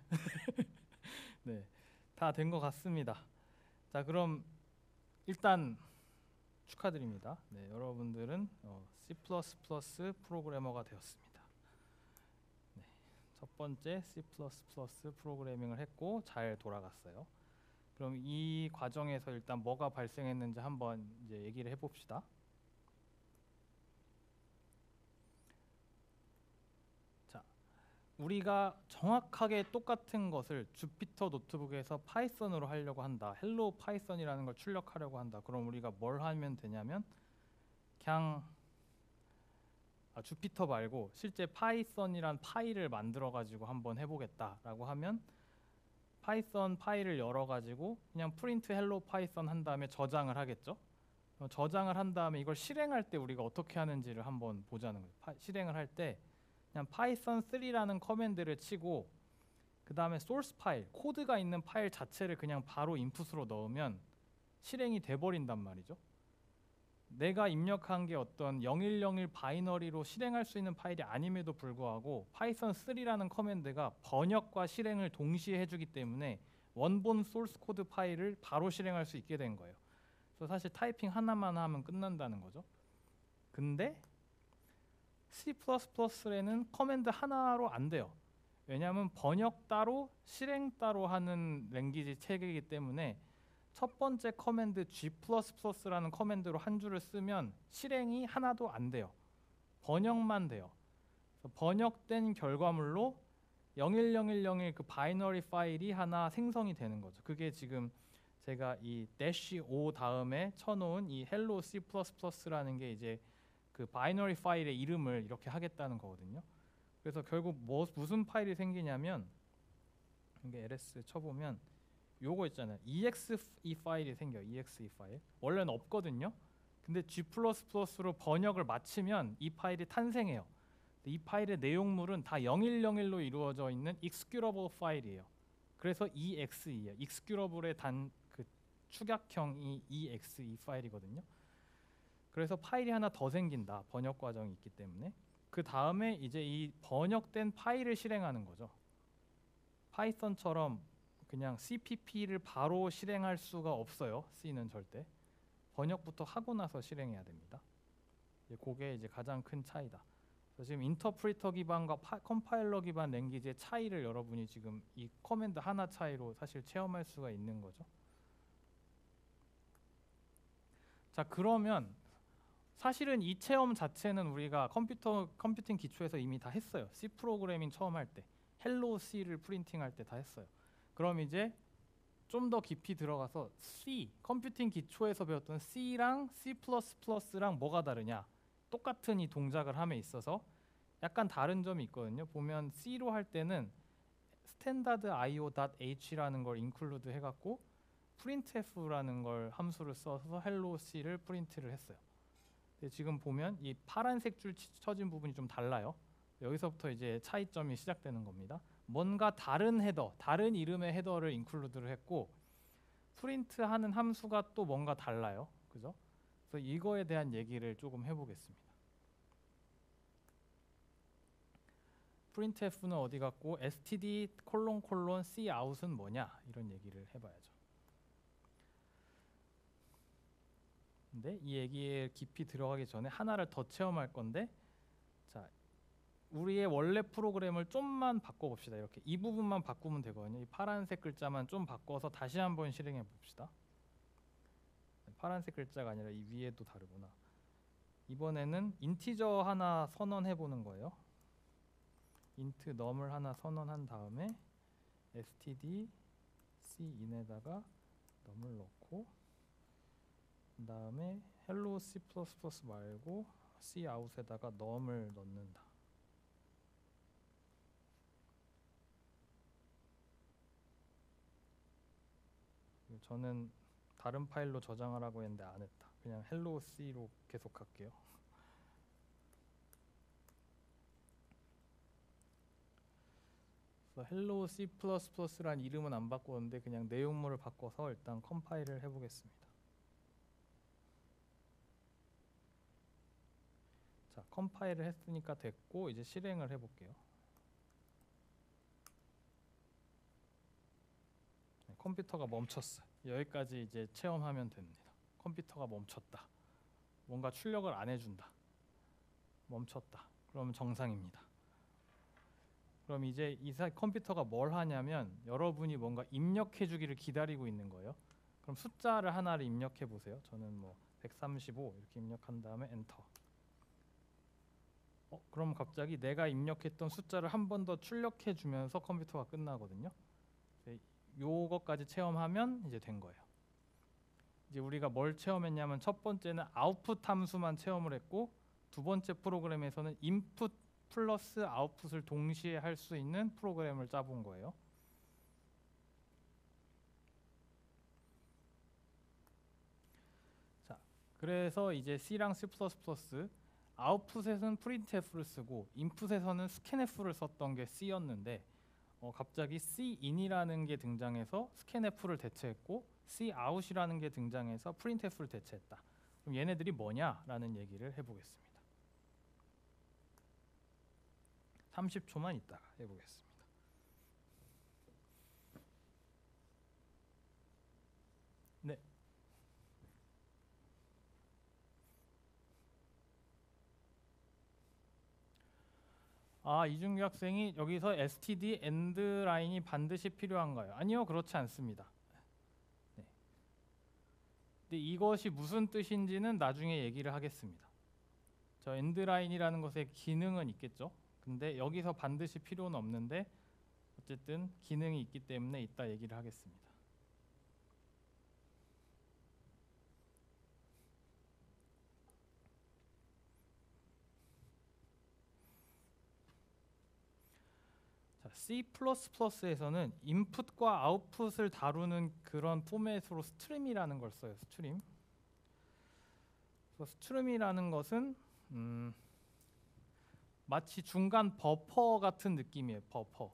S1: 네, 다 된 것 같습니다. 자, 그럼 일단 축하드립니다. 네, 여러분들은 C++ 프로그래머가 되었습니다. 네, 첫 번째 C++ 프로그래밍을 했고 잘 돌아갔어요. 그럼 이 과정에서 일단 뭐가 발생했는지 한번 이제 얘기를 해봅시다. 자, 우리가 정확하게 똑같은 것을 주피터 노트북에서 파이썬으로 하려고 한다. 헬로 파이썬이라는 걸 출력하려고 한다. 그럼 우리가 뭘 하면 되냐면 그냥 주피터 말고 실제 파이썬이란 파일을 만들어 가지고 한번 해보겠다라고 하면 파이썬 파일을 열어 가지고 그냥 프린트 헬로 파이썬 한 다음에 저장을 하겠죠. 저장을 한 다음에 이걸 실행할 때 우리가 어떻게 하는지를 한번 보자는 거예요. 실행을 할 때 그냥 파이썬 3라는 커맨드를 치고 그 다음에 소스 파일, 코드가 있는 파일 자체를 그냥 바로 인풋으로 넣으면 실행이 돼버린단 말이죠. 내가 입력한 게 어떤 0101 바이너리로 실행할 수 있는 파일이 아님에도 불구하고 파이썬 3라는 커맨드가 번역과 실행을 동시에 해주기 때문에 원본 소스 코드 파일을 바로 실행할 수 있게 된 거예요. 그래서 사실 타이핑 하나만 하면 끝난다는 거죠. 근데 C++에는 커맨드 하나로 안 돼요. 왜냐하면 번역 따로 실행 따로 하는 랭귀지 체계이기 때문에 첫 번째 커맨드 G++라는 커맨드로 한 줄을 쓰면 실행이 하나도 안 돼요. 번역만 돼요. 번역된 결과물로 01010 그 바이너리 파일이 하나 생성이 되는 거죠. 그게 지금 제가 이 -o 다음에 쳐놓은 이 hello C++라는 게 이제 그 바이너리 파일의 이름을 이렇게 하겠다는 거거든요. 그래서 결국 무슨 파일이 생기냐면 이게 ls 쳐보면 요거 있잖아요. exe 파일이 생겨요. exe 파일. 원래는 없거든요. 근데 G++로 번역을 마치면 이 파일이 탄생해요. 이 파일의 내용물은 다 0101로 이루어져 있는 executable 파일이에요. 그래서 exe예요. executable의 그 축약형이 exe 파일이거든요. 그래서 파일이 하나 더 생긴다. 번역 과정이 있기 때문에. 그 다음에 이제 이 번역된 파일을 실행하는 거죠. 파이썬처럼 그냥 CPP를 바로 실행할 수가 없어요. C는 절대. 번역부터 하고 나서 실행해야 됩니다. 그게 이제 가장 큰 차이다. 그래서 지금 인터프리터 기반과 컴파일러 기반 랭귀지의 차이를 여러분이 지금 이 커맨드 하나 차이로 사실 체험할 수가 있는 거죠. 자, 그러면 사실은 이 체험 자체는 우리가 컴퓨팅 기초에서 이미 다 했어요. C 프로그래밍 처음 할 때, 헬로 C를 프린팅 할 때 다 했어요. 그럼 이제 좀 더 깊이 들어가서 C, 컴퓨팅 기초에서 배웠던 C랑 C++랑 뭐가 다르냐? 똑같은 이 동작을 함에 있어서 약간 다른 점이 있거든요. 보면 C로 할 때는 스탠다드 io.h라는 걸 인클루드 해갖고 printf라는 걸 함수를 써서 hello C를 프린트를 했어요. 지금 보면 이 파란색 줄 쳐진 부분이 좀 달라요. 여기서부터 이제 차이점이 시작되는 겁니다. 뭔가 다른 헤더, 다른 이름의 헤더를 인클루드를 했고 프린트하는 함수가 또 뭔가 달라요. 그죠? 그래서 이거에 대한 얘기를 조금 해보겠습니다. printf는 어디 갔고 std::cout은 뭐냐 이런 얘기를 해봐야죠. 근데 이 얘기에 깊이 들어가기 전에 하나를 더 체험할 건데, 자, 우리의 원래 프로그램을 좀만 바꿔봅시다. 이렇게 이 부분만 바꾸면 되거든요. 이 파란색 글자만 좀 바꿔서 다시 한번 실행해 봅시다. 파란색 글자가 아니라 이 위에도 다르구나. 이번에는 인티저 하나 선언해 보는 거예요. int num을 하나 선언한 다음에 std cin에다가 num을 넣고, 그 다음에 hello C++ 말고 cout에다가 num을 넣는다. 저는 다른 파일로 저장하라고 했는데 안 했다. 그냥 hello C로 계속 할게요. 그래서 hello C++란 이름은 안 바꿨는데 그냥 내용물을 바꿔서 일단 컴파일을 해보겠습니다. 자, 컴파일을 했으니까 됐고 이제 실행을 해볼게요. 네, 컴퓨터가 멈췄어요. 여기까지 이제 체험하면 됩니다. 컴퓨터가 멈췄다. 뭔가 출력을 안 해준다. 멈췄다. 그러면 정상입니다. 그럼 이제 이 컴퓨터가 뭘 하냐면 여러분이 뭔가 입력해 주기를 기다리고 있는 거예요. 그럼 숫자를 하나를 입력해 보세요. 저는 뭐 135 이렇게 입력한 다음에 엔터. 그럼 갑자기 내가 입력했던 숫자를 한 번 더 출력해 주면서 컴퓨터가 끝나거든요. 요거까지 체험하면 이제 된 거예요. 이제 우리가 뭘 체험했냐면 첫 번째는 아웃풋 함수만 체험을 했고, 두 번째 프로그램에서는 인풋 플러스 아웃풋을 동시에 할 수 있는 프로그램을 짜본 거예요. 자, 그래서 이제 C랑 C++ 아웃풋에서는 printf를 쓰고 인풋에서는 scanf를 썼던 게 C였는데 갑자기 Cin이라는 게 등장해서 scanf를 대체했고 Cout이라는 게 등장해서 printf를 대체했다. 그럼 얘네들이 뭐냐라는 얘기를 해보겠습니다. 30초만 있다가 해보겠습니다. 네. 이준규 학생이 여기서 std end 라인이 반드시 필요한가요? 아니요, 그렇지 않습니다. 네. 근데 이것이 무슨 뜻인지는 나중에 얘기를 하겠습니다. 저 end 라인이라는 것의 기능은 있겠죠. 근데 여기서 반드시 필요는 없는데 어쨌든 기능이 있기 때문에 이따 얘기를 하겠습니다. 자, C++에서는 인풋과 아웃풋을 다루는 그런 포맷으로 스트림이라는 걸 써요. 스트림. 그래서 스트림이라는 것은 마치 중간 버퍼 같은 느낌이에요. 버퍼.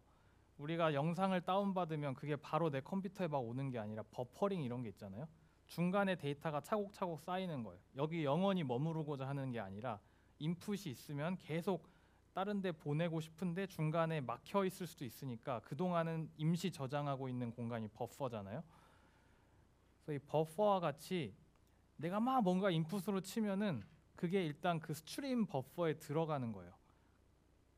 S1: 우리가 영상을 다운받으면 그게 바로 내 컴퓨터에 막 오는 게 아니라 버퍼링 이런 게 있잖아요. 중간에 데이터가 차곡차곡 쌓이는 거예요. 여기 영원히 머무르고자 하는 게 아니라 인풋이 있으면 계속 다른 데 보내고 싶은데 중간에 막혀 있을 수도 있으니까 그동안은 임시 저장하고 있는 공간이 버퍼잖아요. 그래서 이 버퍼와 같이 내가 막 뭔가 인풋으로 치면은 그게 일단 그 스트림 버퍼에 들어가는 거예요.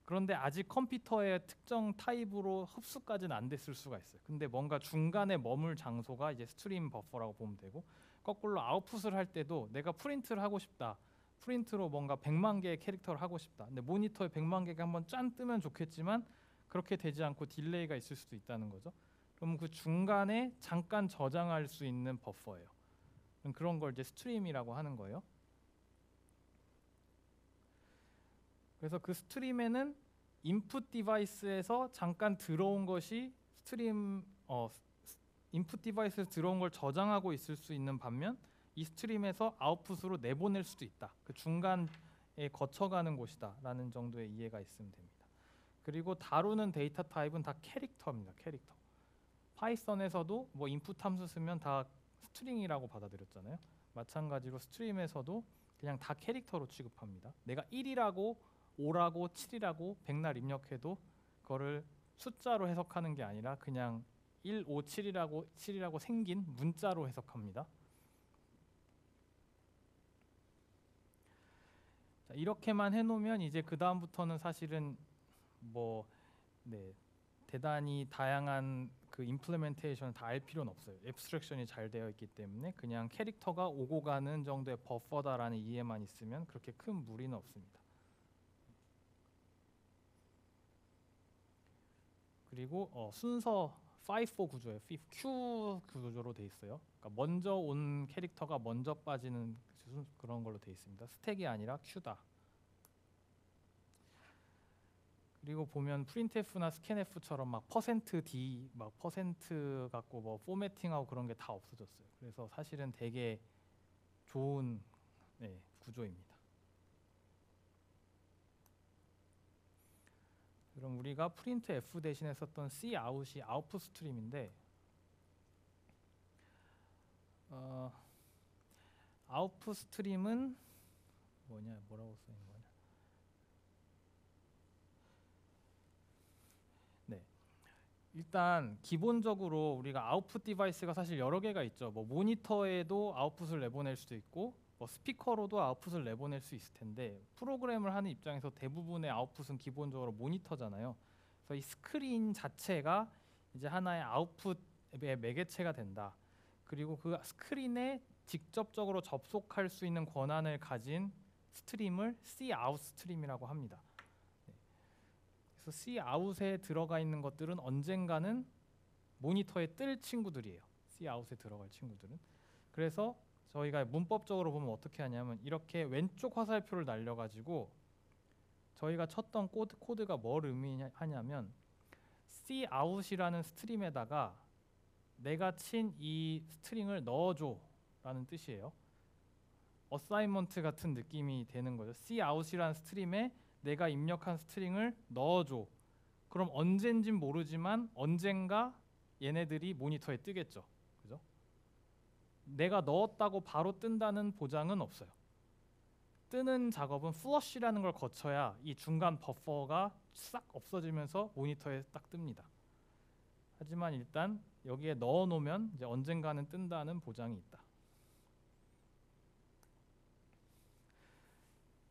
S1: 그런데 아직 컴퓨터의 특정 타입으로 흡수까지는 안 됐을 수가 있어요. 근데 뭔가 중간에 머물 장소가 이제 스트림 버퍼라고 보면 되고, 거꾸로 아웃풋을 할 때도 내가 프린트를 하고 싶다. 프린트로 뭔가 100만 개의 캐릭터를 하고 싶다. 근데 모니터에 100만 개가 한번 짠 뜨면 좋겠지만 그렇게 되지 않고 딜레이가 있을 수도 있다는 거죠. 그럼 그 중간에 잠깐 저장할 수 있는 버퍼예요. 그런 걸 이제 스트림이라고 하는 거예요. 그래서 그 스트림에는 인풋 디바이스에서 잠깐 들어온 것이 인풋 디바이스에서 들어온 걸 저장하고 있을 수 있는 반면 이 스트림에서 아웃풋으로 내보낼 수도 있다. 그 중간에 거쳐가는 곳이다 라는 정도의 이해가 있으면 됩니다. 그리고 다루는 데이터 타입은 다 캐릭터입니다. 캐릭터. 파이썬에서도 뭐 인풋 함수 쓰면 다 스트링이라고 받아들였잖아요. 마찬가지로 스트림에서도 그냥 다 캐릭터로 취급합니다. 내가 1이라고 5라고 7이라고 백날 입력해도 그거를 숫자로 해석하는 게 아니라 그냥 1, 5, 7이라고 생긴 문자로 해석합니다. 이렇게만 해놓으면 이제 그 다음부터는 사실은 뭐 대단히 다양한 그 임플리멘테이션을 다 알 필요는 없어요. 앱스트랙션이 잘 되어 있기 때문에 그냥 캐릭터가 오고 가는 정도의 버퍼다라는 이해만 있으면 그렇게 큰 무리는 없습니다. 그리고 순서 5-4 구조예요. Q 구조로 돼 있어요. 그러니까 먼저 온 캐릭터가 먼저 빠지는 그런 걸로 돼 있습니다. 스택이 아니라 큐다. 그리고 보면 printf나 scanf처럼 막 %d 막 % 갖고 뭐 포매팅하고 그런 게 다 없어졌어요. 그래서 사실은 되게 좋은 구조입니다. 그럼 우리가 printf 대신에 썼던 cout이 아웃풋 스트림인데 아웃풋 스트림은 뭐라고 써 있는 거냐? 일단 기본적으로 우리가 아웃풋 디바이스가 사실 여러 개가 있죠. 뭐 모니터에도 아웃풋을 내보낼 수도 있고 뭐 스피커로도 아웃풋을 내보낼 수 있을 텐데 프로그램을 하는 입장에서 대부분의 아웃풋은 기본적으로 모니터잖아요. 그래서 이 스크린 자체가 이제 하나의 아웃풋의 매개체가 된다. 그리고 그 스크린에 직접적으로 접속할 수 있는 권한을 가진 스트림을 cout 스트림이라고 합니다. 그래서 cout에 들어가 있는 것들은 언젠가는 모니터에 뜰 친구들이에요. cout에 들어갈 친구들은. 그래서 저희가 문법적으로 보면 어떻게 하냐면 이렇게 왼쪽 화살표를 날려가지고 저희가 쳤던 코드가 뭘 의미하냐면 cout이라는 스트림에다가 내가 친 이 스트링을 넣어줘 라는 뜻이에요. 어사이먼트 같은 느낌이 되는 거죠. cout이라는 스트림에 내가 입력한 스트링을 넣어줘. 그럼 언젠진 모르지만 언젠가 얘네들이 모니터에 뜨겠죠. 그죠? 내가 넣었다고 바로 뜬다는 보장은 없어요. 뜨는 작업은 플러시라는 걸 거쳐야 이 중간 버퍼가 싹 없어지면서 모니터에 딱 뜹니다. 하지만 일단 여기에 넣어 놓으면 이제 언젠가는 뜬다는 보장이 있다.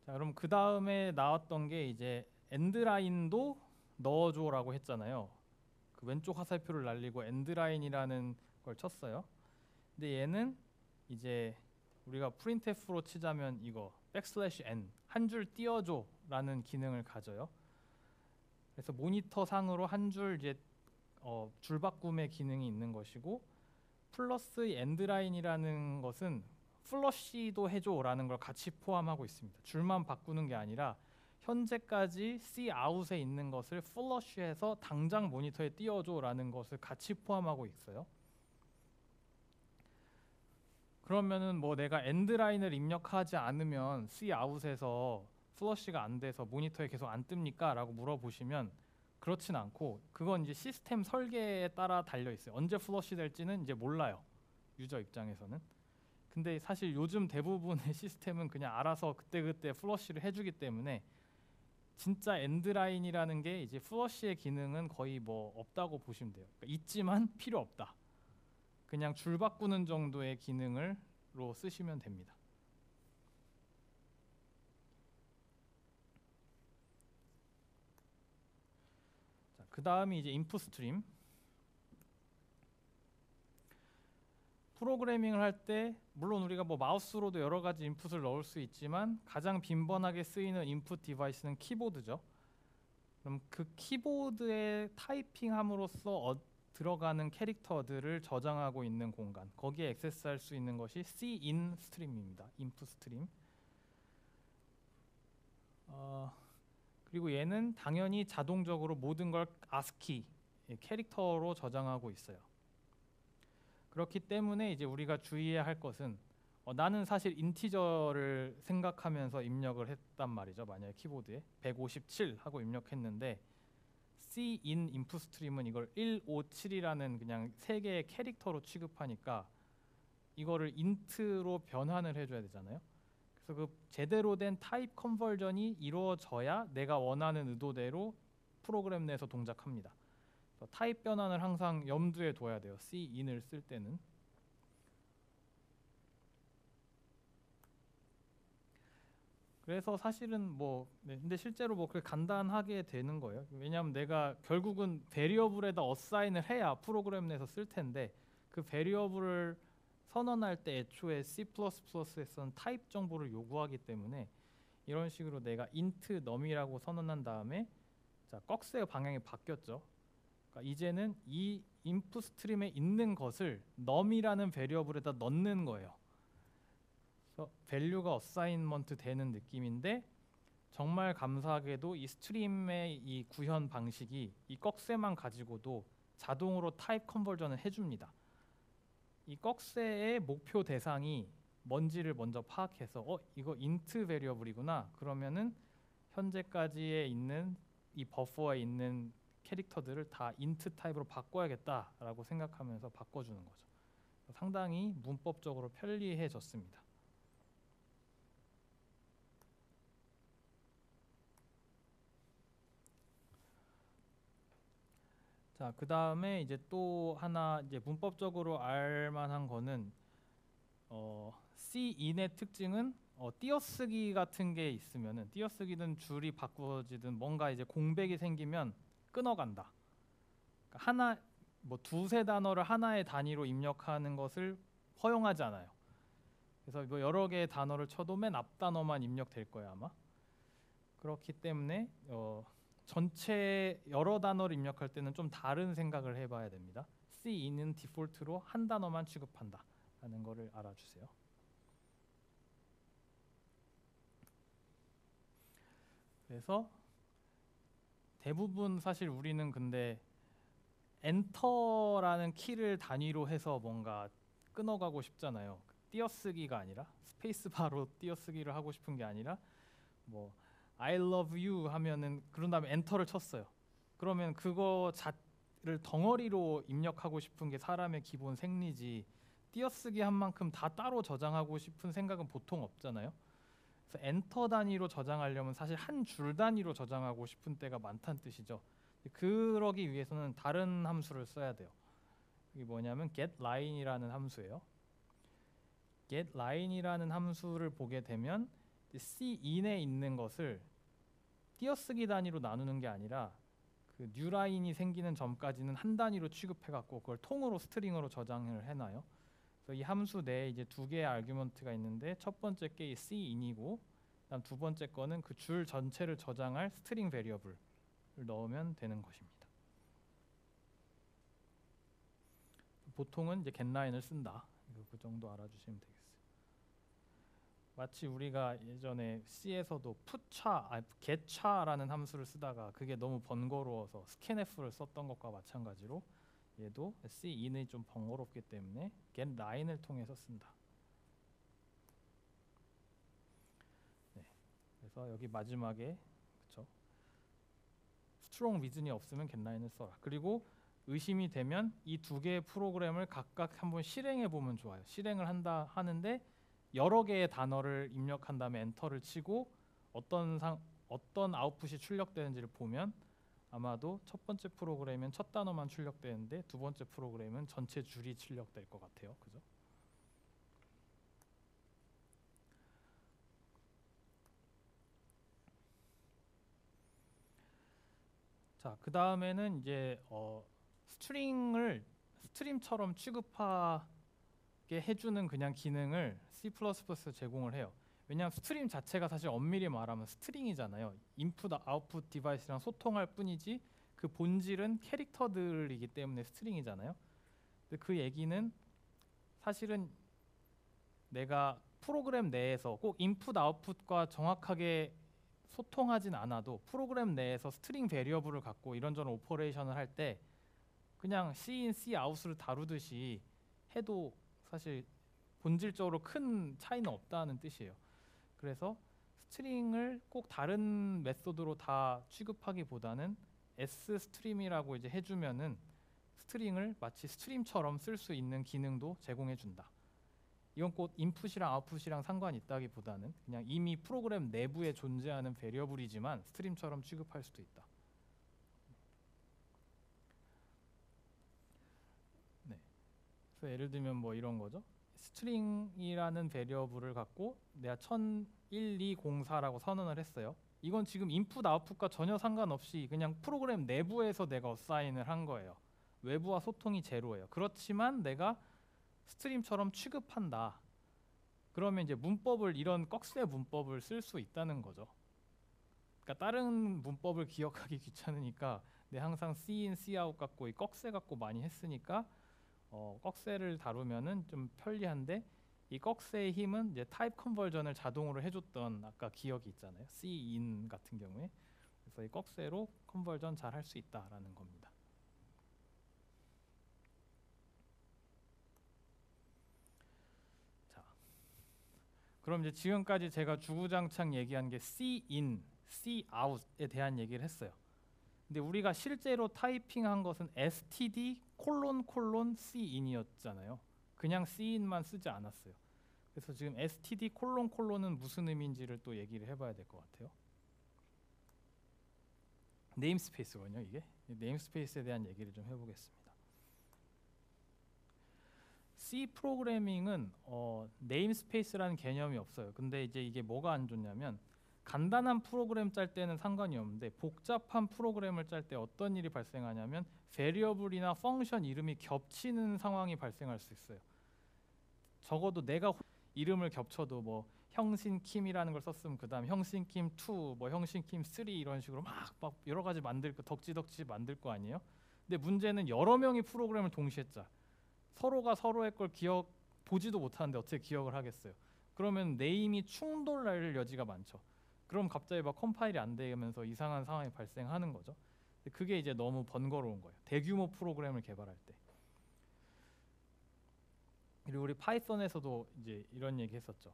S1: 자, 그럼 그 다음에 나왔던 게 이제 엔드라인도 넣어줘라고 했잖아요. 그 왼쪽 화살표를 날리고 엔드라인이라는 걸 쳤어요. 근데 얘는 이제 우리가 printf로 치자면 이거 \n 한 줄 띄워줘라는 기능을 가져요. 그래서 모니터 상으로 한 줄 이제 줄 바꿈의 기능이 있는 것이고 플러스 엔드라인이라는 것은 플러시도 해줘라는 걸 같이 포함하고 있습니다. 줄만 바꾸는 게 아니라 현재까지 cout에 있는 것을 플러시해서 당장 모니터에 띄워줘라는 것을 같이 포함하고 있어요. 그러면은 뭐 내가 엔드라인을 입력하지 않으면 cout에서 플러시가 안 돼서 모니터에 계속 안 뜹니까? 라고 물어보시면 그렇진 않고 그건 이제 시스템 설계에 따라 달려 있어요. 언제 플러시 될지는 이제 몰라요. 유저 입장에서는. 근데 사실 요즘 대부분의 시스템은 그냥 알아서 그때그때 플러시를 해주기 때문에 진짜 엔드라인이라는 게 이제 플러시의 기능은 거의 뭐 없다고 보시면 돼요. 그러니까 있지만 필요 없다. 그냥 줄 바꾸는 정도의 기능으로 쓰시면 됩니다. 그 다음이 이제 인풋 스트림. 프로그래밍을 할 때 물론 우리가 뭐 마우스로도 여러 가지 인풋을 넣을 수 있지만 가장 빈번하게 쓰이는 인풋 디바이스는 키보드죠. 그럼 그 키보드에 타이핑함으로써 들어가는 캐릭터들을 저장하고 있는 공간, 거기에 액세스할 수 있는 것이 cin 스트림입니다. 인풋 스트림. 그리고 얘는 당연히 자동적으로 모든 걸 ASCII 캐릭터로 저장하고 있어요. 그렇기 때문에 이제 우리가 주의해야 할 것은 나는 사실 인티저를 생각하면서 입력을 했단 말이죠. 만약에 키보드에 157 하고 입력했는데 cin 인풋 스트림은 이걸 157이라는 그냥 세 개의 캐릭터로 취급하니까 이거를 int로 변환을 해줘야 되잖아요. 그래서 그 제대로 된 타입 컨버전이 이루어져야 내가 원하는 의도대로 프로그램 내에서 동작합니다. 타입 변환을 항상 염두에 둬야 돼요. cin을 쓸 때는. 그래서 사실은 뭐 근데 실제로 뭐 그렇게 간단하게 되는 거예요. 왜냐하면 내가 결국은 베리어블에다 어사인을 해야 프로그램 내에서 쓸 텐데 그 베리어블을 선언할 때 애초에 C++에서는 타입 정보를 요구하기 때문에 이런 식으로 내가 int num이라고 선언한 다음에 자 꺽쇠의 방향이 바뀌었죠. 그러니까 이제는 이 인풋 스트림에 있는 것을 num이라는 베리어블에다 넣는 거예요. 그래서 밸류가 어사인먼트 되는 느낌인데 정말 감사하게도 이 스트림의 이 구현 방식이 이 꺽쇠만 가지고도 자동으로 타입 컨버전을 해줍니다. 이 꺽쇠의 목표 대상이 뭔지를 먼저 파악해서 이거 int 베리어블이구나. 그러면은 현재까지에 있는 이 버퍼에 있는 캐릭터들을 다 int 타입으로 바꿔야겠다라고 생각하면서 바꿔주는 거죠. 상당히 문법적으로 편리해졌습니다. 자, 그 다음에 이제 또 하나 이제 문법적으로 알만한 거는 C인의 특징은 띄어쓰기 같은 게 있으면은 띄어쓰기든 줄이 바꾸어지든 뭔가 이제 공백이 생기면 끊어간다. 그러니까 하나 뭐 두세 단어를 하나의 단위로 입력하는 것을 허용하지 않아요. 그래서 뭐 여러 개의 단어를 쳐도 맨 앞 단어만 입력될 거예요 아마. 그렇기 때문에 전체 여러 단어를 입력할 때는 좀 다른 생각을 해봐야 됩니다. C인은 디폴트로 한 단어만 취급한다 라는 거를 알아주세요. 그래서 대부분 사실 우리는 근데 엔터라는 키를 단위로 해서 뭔가 끊어가고 싶잖아요. 띄어쓰기가 아니라 스페이스바로 띄어쓰기를 하고 싶은 게 아니라 뭐 I love you 하면은 그런 다음에 엔터를 쳤어요. 그러면 그거 를 덩어리로 입력하고 싶은 게 사람의 기본 생리지 띄어쓰기 한 만큼 다 따로 저장하고 싶은 생각은 보통 없잖아요. 그래서 엔터 단위로 저장하려면 사실 한 줄 단위로 저장하고 싶은 때가 많다는 뜻이죠. 그러기 위해서는 다른 함수를 써야 돼요. 이게 뭐냐면 getLine이라는 함수예요. getLine이라는 함수를 보게 되면 C인에 있는 것을 띄어쓰기 단위로 나누는 게 아니라 그 뉴라인이 생기는 점까지는 한 단위로 취급해갖고 그걸 통으로 스트링으로 저장을 해놔요. 그래서 이 함수 내에 이제 두 개의 아규먼트가 있는데 첫 번째 게 C인이고 그다음 두 번째 거는 그 줄 전체를 저장할 스트링 베리어블을 넣으면 되는 것입니다. 보통은 이제 getLine을 쓴다. 그 정도 알아주시면 되겠어요. 마치 우리가 예전에 C에서도 get차라는 함수를 쓰다가 그게 너무 번거로워서 scanf를 썼던 것과 마찬가지로 얘도 C인이 좀 번거롭기 때문에 getLine을 통해서 쓴다. 네. 그래서 여기 마지막에 그쵸? strong reason이 없으면 getLine을 써라. 그리고 의심이 되면 이 두 개의 프로그램을 각각 한번 실행해 보면 좋아요. 실행을 하는데 여러 개의 단어를 입력한 다음에 엔터를 치고 어떤 아웃풋이 출력되는지를 보면 아마도 첫 번째 프로그램은 첫 단어만 출력되는데 두 번째 프로그램은 전체 줄이 출력될 것 같아요. 그죠? 자, 그 다음에는 이제 스트링을 스트림처럼 취급하게 해주는 그냥 기능을 C++에서 제공을 해요. 왜냐하면 스트림 자체가 사실 엄밀히 말하면 스트링이잖아요. 인풋 아웃풋 디바이스랑 소통할 뿐이지 그 본질은 캐릭터들이기 때문에 스트링이잖아요. 근데 그 얘기는 사실은 내가 프로그램 내에서 꼭 인풋 아웃풋과 정확하게 소통하진 않아도 프로그램 내에서 스트링 베리어블을 갖고 이런저런 오퍼레이션을 할 때 그냥 C인, Cout을 다루듯이 해도 사실 본질적으로 큰 차이는 없다는 뜻이에요. 그래서 스트링을 꼭 다른 메소드로 다 취급하기보다는 sstream이라고 이제 해주면은 스트링을 마치 스트림처럼 쓸 수 있는 기능도 제공해준다. 이건 꼭 인풋이랑 아웃풋이랑 상관이 있다기보다는 그냥 이미 프로그램 내부에 존재하는 베리어블이지만 스트림처럼 취급할 수도 있다. 네. 그래서 예를 들면 뭐 이런 거죠. 스트링이라는 베리어블을 갖고 내가 101204라고 선언을 했어요. 이건 지금 인풋 아웃풋과 전혀 상관없이 그냥 프로그램 내부에서 내가 어사인을 한 거예요. 외부와 소통이 제로예요. 그렇지만 내가 스트림처럼 취급한다. 그러면 이제 문법을 이런 꺽쇠 문법을 쓸 수 있다는 거죠. 그러니까 다른 문법을 기억하기 귀찮으니까 항상 Cin, Cout 갖고 이 꺽쇠 갖고 많이 했으니까 꺽쇠를 다루면은 좀 편리한데 이 꺽쇠의 힘은 이제 타입 컨버전을 자동으로 해줬던 아까 기억이 있잖아요. Cin 같은 경우에 그래서 이 꺽쇠로 컨버전 잘 할 수 있다라는 겁니다. 자, 그럼 이제 지금까지 제가 주구장창 얘기한 게 Cin, Cout에 대한 얘기를 했어요. 근데 우리가 실제로 타이핑한 것은 std Cin이었잖아요. 그냥 Cin만 쓰지 않았어요. 그래서 지금 std 은 무슨 의미인지를 또 얘기를 해봐야 될 것 같아요. 네임스페이스거든요. 이게 네임스페이스에 대한 얘기를 좀 해보겠습니다. C 프로그래밍은 네임스페이스라는 개념이 없어요. 근데 이제 이게 뭐가 안 좋냐면 간단한 프로그램 짤 때는 상관이 없는데 복잡한 프로그램을 짤 때 어떤 일이 발생하냐면 베리어블이나 펑션 이름이 겹치는 상황이 발생할 수 있어요. 적어도 내가 이름을 겹쳐도 뭐 형신킴이라는 걸 썼으면 그 다음 형신킴 2, 뭐 형신킴 3 이런 식으로 막 여러 가지 만들 거 덕지덕지 만들 거 아니에요. 근데 문제는 여러 명이 프로그램을 동시에 짜. 서로가 서로의 걸 보지도 못하는데 어떻게 기억을 하겠어요. 그러면 네임이 충돌할 여지가 많죠. 그럼 갑자기 막 컴파일이 안 되면서 이상한 상황이 발생하는 거죠. 그게 이제 너무 번거로운 거예요. 대규모 프로그램을 개발할 때. 그리고 우리 파이썬에서도 이제 이런 얘기 했었죠.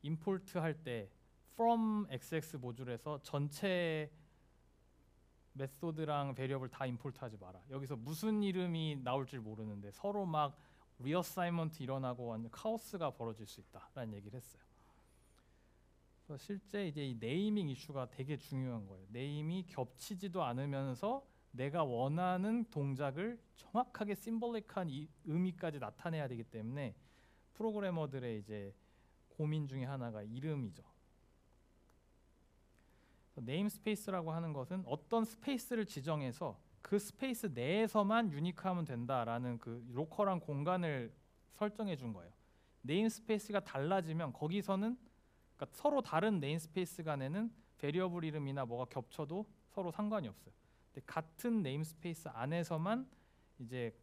S1: 임포트 할 때 from xx 모듈에서 전체 메소드랑 베리어블 다 임포트하지 마라. 여기서 무슨 이름이 나올지 모르는데 서로 막 리어사이먼트 일어나고 완전 카오스가 벌어질 수 있다라는 얘기를 했어요. 그래서 실제 이제 이 네이밍 이슈가 되게 중요한 거예요. 네임이 겹치지도 않으면서 내가 원하는 동작을 정확하게 심볼릭한 의미까지 나타내야 되기 때문에 프로그래머들의 이제 고민 중에 하나가 이름이죠. 네임스페이스라고 하는 것은 어떤 스페이스를 지정해서 그 스페이스 내에서만 유니크하면 된다라는 그 로컬한 공간을 설정해 준 거예요. 네임스페이스가 달라지면 거기서는 그러니까 서로 다른 네임스페이스 간에는 베리어블 이름이나 뭐가 겹쳐도 서로 상관이 없어요. 근데 같은 네임스페이스 안에서만 이제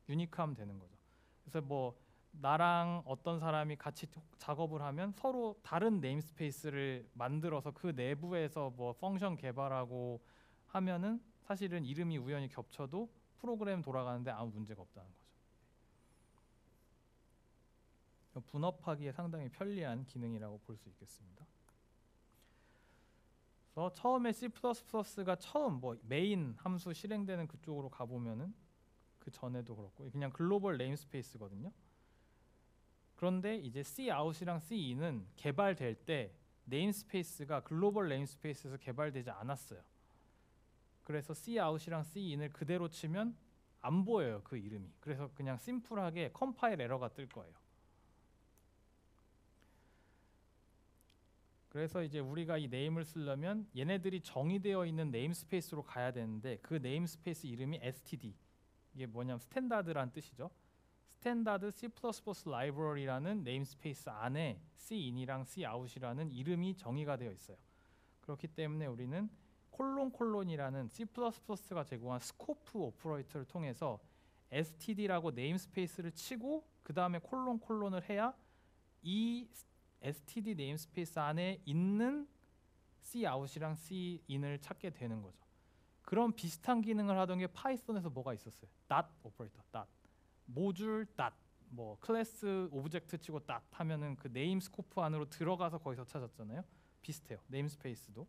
S1: 유니크하면 되는 거죠. 그래서 뭐 나랑 어떤 사람이 같이 작업을 하면 서로 다른 네임스페이스를 만들어서 그 내부에서 뭐 펑션 개발하고 하면은 사실은 이름이 우연히 겹쳐도 프로그램 돌아가는데 아무 문제가 없다는 거죠. 분업하기에 상당히 편리한 기능이라고 볼 수 있겠습니다. 그래서 처음에 C++가 처음 뭐 메인 함수 실행되는 그쪽으로 가보면은 그 전에도 그렇고 그냥 글로벌 네임스페이스거든요. 그런데 이제 Cout이랑 Cin은 개발될 때 네임스페이스가 글로벌 네임스페이스에서 개발되지 않았어요. 그래서 Cout이랑 Cin을 그대로 치면 안 보여요, 그 이름이. 그래서 그냥 심플하게 컴파일 에러가 뜰 거예요. 그래서 이제 우리가 이 네임을 쓰려면 얘네들이 정의되어 있는 네임스페이스로 가야 되는데 그 네임스페이스 이름이 std. 이게 뭐냐면 스탠다드란 뜻이죠. 스탠다드 C++ 라이브러리라는 네임스페이스 안에 Cin이랑 Cout이라는 이름이 정의가 되어 있어요. 그렇기 때문에 우리는 콜론이라는 C++가 제공한 스코프 오퍼레이터를 통해서 std라고 네임스페이스를 치고 그 다음에 콜론을 해야 이 std 네임스페이스 안에 있는 Cout이랑 Cin을 찾게 되는 거죠. 그런 비슷한 기능을 하던 게 파이썬에서 뭐가 있었어요? dot 오퍼레이터, dot. 모듈 dot, 뭐 클래스 오브젝트 치고 dot 하면은 그 네임 스코프 안으로 들어가서 거기서 찾았잖아요. 비슷해요. 네임스페이스도.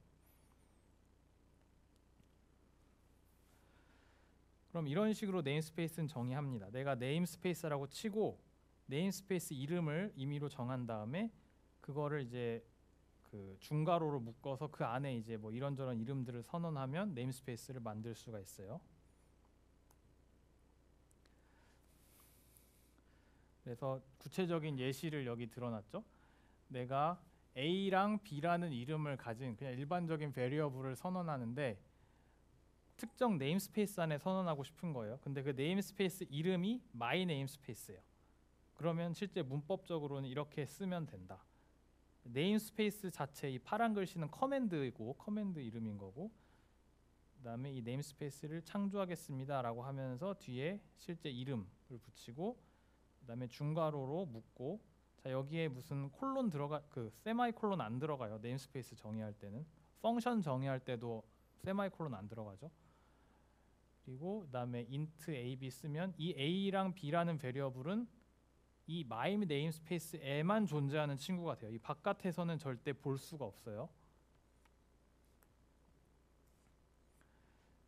S1: 그럼 이런 식으로 네임스페이스는 정의합니다. 내가 네임스페이스라고 치고 네임스페이스 이름을 임의로 정한 다음에 그거를 이제 그 중괄호로 묶어서 그 안에 이제 뭐 이런저런 이름들을 선언하면 네임스페이스를 만들 수가 있어요. 그래서 구체적인 예시를 여기 드러났죠. 내가 A랑 B라는 이름을 가진 그냥 일반적인 베리어블을 선언하는데 특정 네임스페이스 안에 선언하고 싶은 거예요. 근데 그 네임스페이스 이름이 my 네임스페이스예요. 그러면 실제 문법적으로는 이렇게 쓰면 된다. 네임스페이스 자체 이 파란 글씨는 커맨드이고 커맨드 이름인 거고, 그다음에 이 네임스페이스를 창조하겠습니다라고 하면서 뒤에 실제 이름을 붙이고, 그다음에 중괄호로 묶고, 자 여기에 무슨 콜론 들어가 그 세마이 콜론 안 들어가요. 네임스페이스 정의할 때는 펑션 정의할 때도 세마이 콜론 안 들어가죠. 그리고 그다음에 int ab 쓰면 이 a랑 b라는 베리어블은 이 my 네임스페이스에만 존재하는 친구가 돼요. 이 바깥에서는 절대 볼 수가 없어요.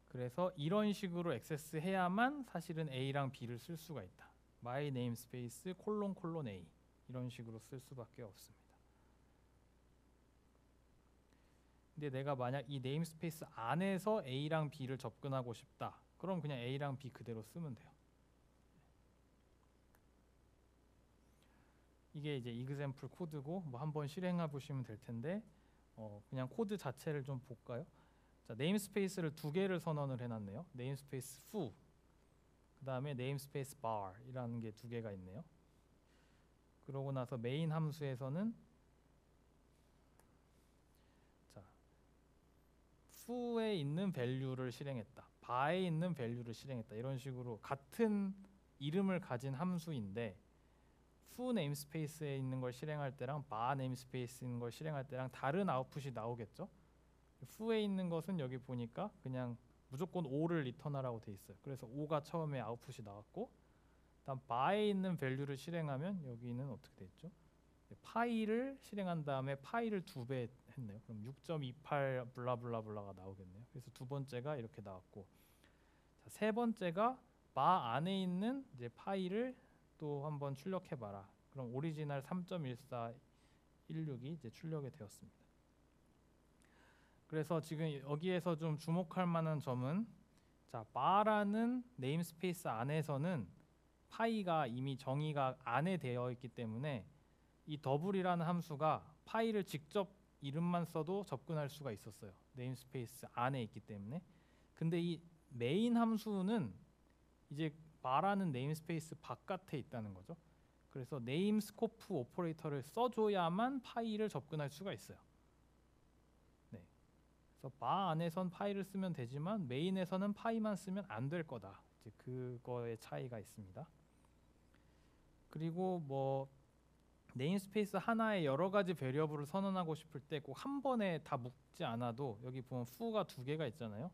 S1: 그래서 이런 식으로 액세스해야만 사실은 a랑 b를 쓸 수가 있다. my namespace 콜론 콜론 a 이런 식으로 쓸 수밖에 없습니다. 근데 내가 만약 이 네임스페이스 안에서 a랑 b를 접근하고 싶다. 그럼 그냥 a랑 b 그대로 쓰면 돼요. 이게 이제 example 코드고 뭐 한번 실행해 보시면 될 텐데 그냥 코드 자체를 좀 볼까요? 자, 네임스페이스를 두 개를 선언을 해놨네요. 네임스페이스 foo, 그 다음에 네임스페이스 bar이라는 게 두 개가 있네요. 그러고 나서 메인 함수에서는 자, foo에 있는 밸류를 실행했다, bar에 있는 밸류를 실행했다, 이런 식으로 같은 이름을 가진 함수인데 foo 네임스페이스에 있는 걸 실행할 때랑 bar 네임스페이스에 있는 걸 실행할 때랑 다른 아웃풋이 나오겠죠. foo에 있는 것은 여기 보니까 그냥 무조건 5를 리턴하라고 돼 있어요. 그래서 5가 처음에 아웃풋이 나왔고, 다음 bar에 있는 밸류를 실행하면 여기는 어떻게 돼 있죠? 파이를 실행한 다음에 파이를 2배 했네요. 그럼 6.28 블라블라블라가 나오겠네요. 그래서 두 번째가 이렇게 나왔고, 자, 세 번째가 bar 안에 있는 이제 파이를 또 한번 출력해봐라. 그럼 오리지널 3.1416이 이제 출력이 되었습니다. 그래서 지금 여기에서 좀 주목할 만한 점은, 자 bar라는 네임스페이스 안에서는 파이가 이미 정의가 안에 되어 있기 때문에 이 더블이라는 함수가 파이를 직접 이름만 써도 접근할 수가 있었어요. 네임스페이스 안에 있기 때문에. 근데 이 메인 함수는 이제 bar라는 네임스페이스 바깥에 있다는 거죠. 그래서 네임 스코프 오퍼레이터를 써줘야만 파이를 접근할 수가 있어요. 네. 그래서 bar 안에선 파이를 쓰면 되지만 메인에서는 파이만 쓰면 안 될 거다. 이제 그거의 차이가 있습니다. 그리고 뭐 네임스페이스 하나에 여러 가지 베리어블을 선언하고 싶을 때 꼭 한 번에 다 묶지 않아도 여기 보면 foo가 두 개가 있잖아요.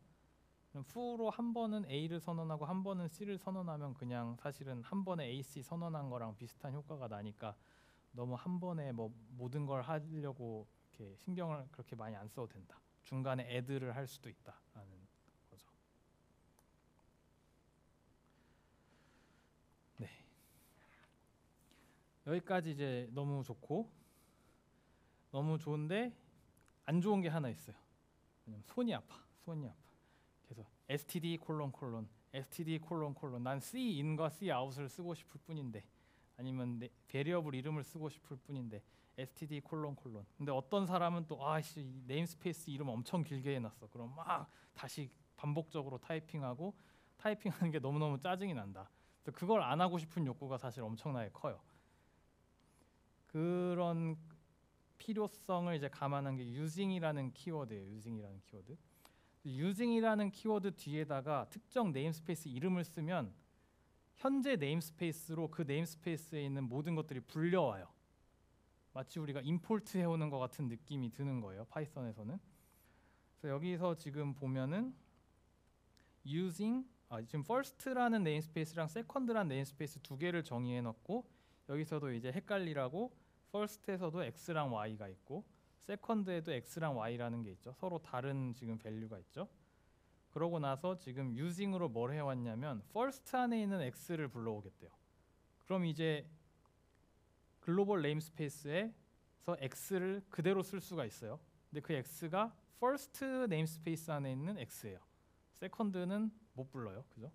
S1: foo로 한 번은 a를 선언하고 한 번은 c를 선언하면 그냥 사실은 한 번에 a, c 선언한 거랑 비슷한 효과가 나니까 너무 한 번에 뭐 모든 걸 하려고 이렇게 신경을 그렇게 많이 안 써도 된다. 중간에 add를 할 수도 있다라는 거죠. 네. 여기까지 이제 너무 좋고, 너무 좋은데 안 좋은 게 하나 있어요. 왜냐면 손이 아파. 그래서 std 콜론 std 콜론 난 c in과 c out을 쓰고 싶을 뿐인데, 아니면 베리어블 이름을 쓰고 싶을 뿐인데 std 콜론 근데 어떤 사람은 또 아씨 네임스페이스 이름 엄청 길게 해놨어. 그럼 막 다시 반복적으로 타이핑하고 타이핑하는 게 너무너무 짜증이 난다. 그래서 그걸 안 하고 싶은 욕구가 사실 엄청나게 커요. 그런 필요성을 이제 감안한 게 using이라는 키워드예요. using이라는 키워드 뒤에다가 특정 네임스페이스 이름을 쓰면 현재 네임스페이스로 그 네임스페이스에 있는 모든 것들이 불려와요. 마치 우리가 임포트 해오는 것 같은 느낌이 드는 거예요, 파이썬에서는. 그래서 여기서 지금 보면은 using 지금 first라는 네임스페이스랑 second라는 네임스페이스 두 개를 정의해 놓고, 여기서도 이제 헷갈리라고 first에서도 x랑 y가 있고 second에도 x랑 y라는 게 있죠. 서로 다른 지금 밸류가 있죠. 그러고 나서 지금 using으로 뭘 해왔냐면 first 안에 있는 x를 불러오겠대요. 그럼 이제 글로벌 네임스페이스에서 x를 그대로 쓸 수가 있어요. 근데 그 x가 first 네임스페이스 안에 있는 x예요. second는 못 불러요, 그죠?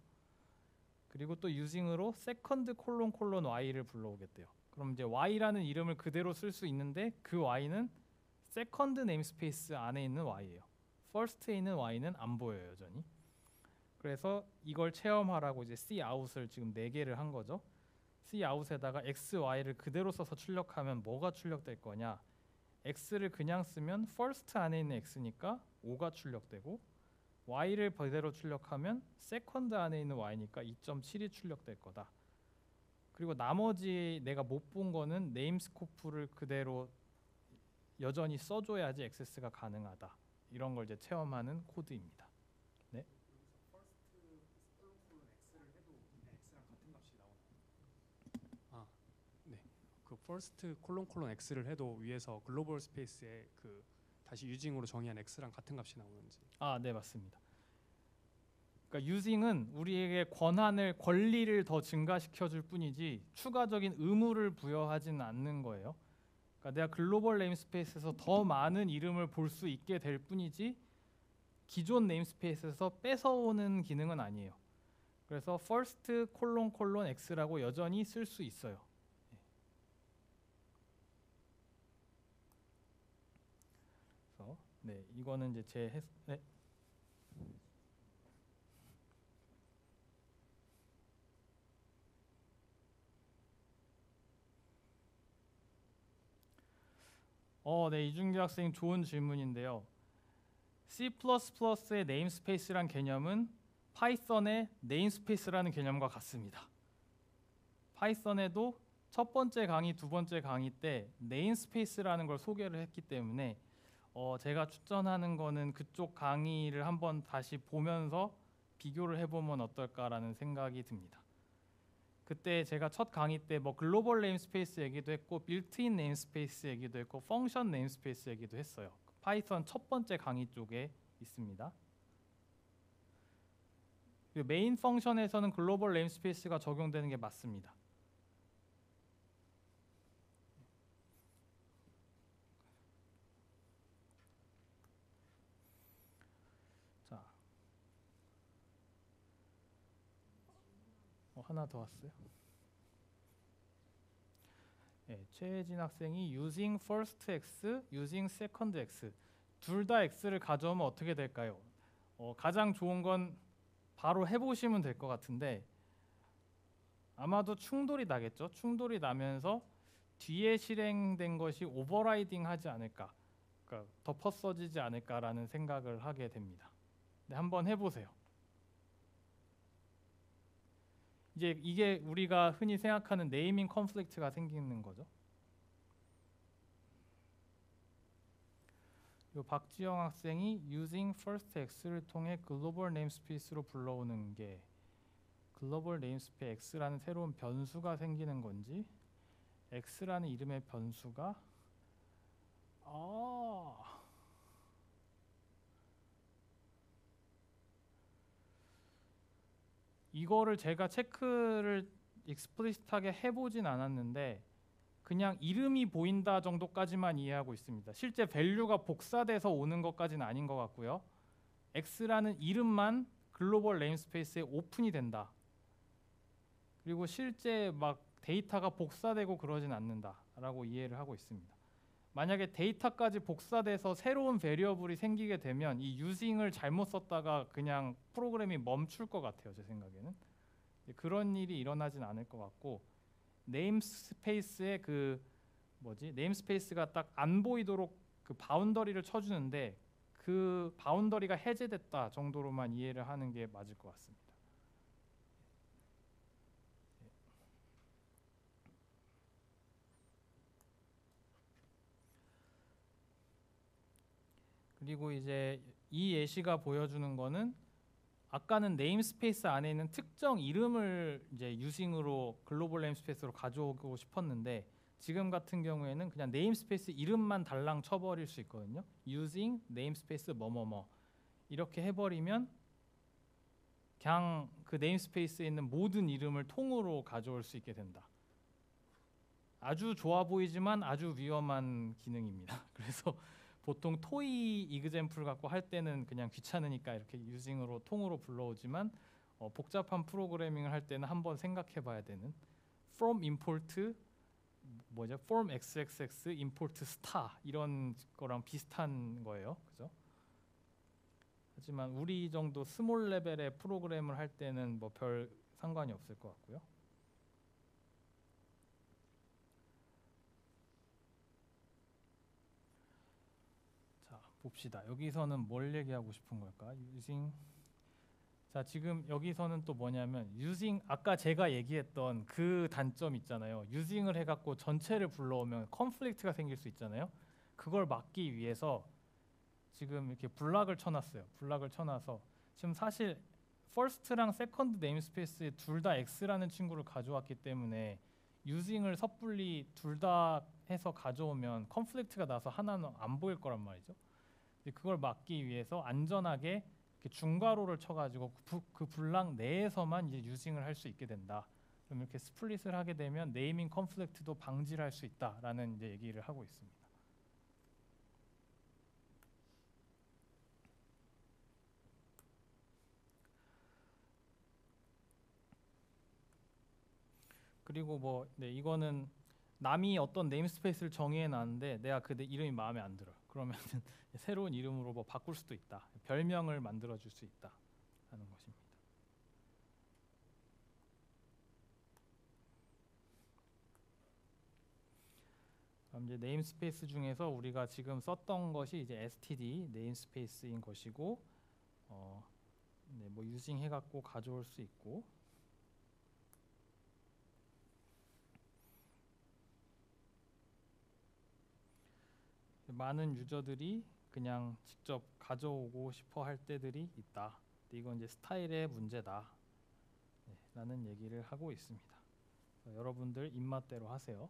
S1: 그리고 또 using으로 second 콜론 콜론 y를 불러오겠대요. 그럼 이제 y라는 이름을 그대로 쓸 수 있는데 그 y는 second namespace 안에 있는 y예요. first에 있는 y는 안 보여요, 여전히. 그래서 이걸 체험하라고 이제 cout을 지금 4개를 한 거죠. cout에다가 x, y를 그대로 써서 출력하면 뭐가 출력될 거냐? x를 그냥 쓰면 first 안에 있는 x니까 5가 출력되고 y를 그대로 출력하면 second 안에 있는 y니까 2.7이 출력될 거다. 그리고 나머지 내가 못 본 거는 네임스코프를 그대로 여전히 써줘야지 액세스가 가능하다. 이런 걸 이제 체험하는 코드입니다. 네.
S2: 그 first 콜론 콜론 x를 해도 위에서 글로벌 스페이스에 그 다시 using으로 정의한 x랑 같은 값이 나오는지.
S1: 네, 맞습니다. 그러니까 using은 우리에게 권리를 더 증가시켜 줄 뿐이지 추가적인 의무를 부여하지는 않는 거예요. 그러니까 내가 글로벌 네임스페이스에서 더 많은 이름을 볼 수 있게 될 뿐이지 기존 네임스페이스에서 뺏어오는 기능은 아니에요. 그래서 first 콜론 콜론 x라고 여전히 쓸 수 있어요. 그래서 네, 이거는 이제 제 네. 네, 이준기 학생 좋은 질문인데요. C++의 네임스페이스란 개념은 파이썬의 네임스페이스라는 개념과 같습니다. 파이썬에도 첫 번째 강의, 두 번째 강의 때 네임스페이스라는 걸 소개를 했기 때문에 제가 추천하는 거는 그쪽 강의를 한번 다시 보면서 비교를 해보면 어떨까라는 생각이 듭니다. 그때 제가 첫 강의 때 뭐 글로벌 네임스페이스 얘기도 했고 빌트인 네임스페이스 얘기도 했고 펑션 네임스페이스 얘기도 했어요. 파이썬 첫 번째 강의 쪽에 있습니다. 그리고 메인 펑션에서는 글로벌 네임스페이스가 적용되는 게 맞습니다. 자, 하나 더 왔어요. 네, 최혜진 학생이 using first x, using second x 둘 다 x를 가져오면 어떻게 될까요? 가장 좋은 건 바로 해보시면 될 것 같은데 아마도 충돌이 나겠죠. 충돌이 나면서 뒤에 실행된 것이 오버라이딩 하지 않을까, 그러니까 덮어 써지지 않을까라는 생각을 하게 됩니다. 네, 한번 해보세요. 이제 이게 우리가 흔히 생각하는 네이밍 컨플릭트가 생기는 거죠. 요 박지영 학생이 using first x를 통해 글로벌 네임스페이스로 불러오는 게 글로벌 네임스페이스 x라는 새로운 변수가 생기는 건지 x라는 이름의 변수가 이거를 제가 체크를 익스플리시트하게 해보진 않았는데 그냥 이름이 보인다 정도까지만 이해하고 있습니다. 실제 밸류가 복사돼서 오는 것까지는 아닌 것 같고요. x라는 이름만 글로벌 네임스페이스에 오픈이 된다. 그리고 실제 막 데이터가 복사되고 그러진 않는다라고 이해를 하고 있습니다. 만약에 데이터까지 복사돼서 새로운 베리어블이 생기게 되면 이 유징을 잘못 썼다가 그냥 프로그램이 멈출 것 같아요. 제 생각에는 그런 일이 일어나진 않을 것 같고 네임스페이스의 네임스페이스가 딱 안 보이도록 그 바운더리를 쳐주는데 그 바운더리가 해제됐다 정도로만 이해를 하는 게 맞을 것 같습니다. 그리고 이제 이 예시가 보여주는 거는 아까는 네임스페이스 안에 있는 특정 이름을 이제 유징으로 글로벌 네임스페이스로 가져오고 싶었는데 지금 같은 경우에는 그냥 네임스페이스 이름만 달랑 쳐버릴 수 있거든요. using 네임스페이스 뭐뭐뭐 이렇게 해버리면 그냥 그 네임스페이스에 있는 모든 이름을 통으로 가져올 수 있게 된다. 아주 좋아 보이지만 아주 위험한 기능입니다. 그래서 보통 토이 이그젬플 갖고 할 때는 그냥 귀찮으니까 이렇게 유징으로 통으로 불러오지만 복잡한 프로그래밍을 할 때는 한번 생각해봐야 되는 from import 뭐죠? from xxx import star 이런 거랑 비슷한 거예요, 그죠? 하지만 우리 정도 스몰 레벨의 프로그램을 할 때는 뭐 별 상관이 없을 것 같고요. 자, 봅시다. 여기서는 뭘 얘기하고 싶은 걸까? using 자, 지금 여기서는 또 뭐냐면 using 아까 제가 얘기했던 그 단점 있잖아요. using을 해갖고 전체를 불러오면 컨플릭트가 생길 수 있잖아요. 그걸 막기 위해서 지금 이렇게 블락을 쳐놨어요. 블락을 쳐놔서 지금 사실 first랑 second 네임스페이스에 둘 다 x라는 친구를 가져왔기 때문에 using을 섣불리 둘 다 해서 가져오면 컨플릭트가 나서 하나는 안 보일 거란 말이죠. 그걸 막기 위해서 안전하게 이렇게 중괄호를 쳐가지고 그 블락 내에서만 이제 유징을 할 수 있게 된다. 그럼 이렇게 스플릿을 하게 되면 네이밍 컨플릭트도 방지를 할 수 있다라는 이제 얘기를 하고 있습니다. 그리고 뭐 이거는 남이 어떤 네임스페이스를 정의해 놨는데 내가 그 이름이 마음에 안 들어. 그러면 새로운 이름으로 뭐 바꿀 수도 있다. 별명을 만들어 줄 수 있다 하는 것입니다. 그럼 이제 네임스페이스 중에서 우리가 지금 썼던 것이 이제 std 네임스페이스인 것이고 뭐 유징 해갖고 가져올 수 있고 많은 유저들이 그냥 직접 가져오고 싶어 할 때들이 있다. 이건 이제 스타일의 문제다. 라는 얘기를 하고 있습니다. 여러분들 입맛대로 하세요.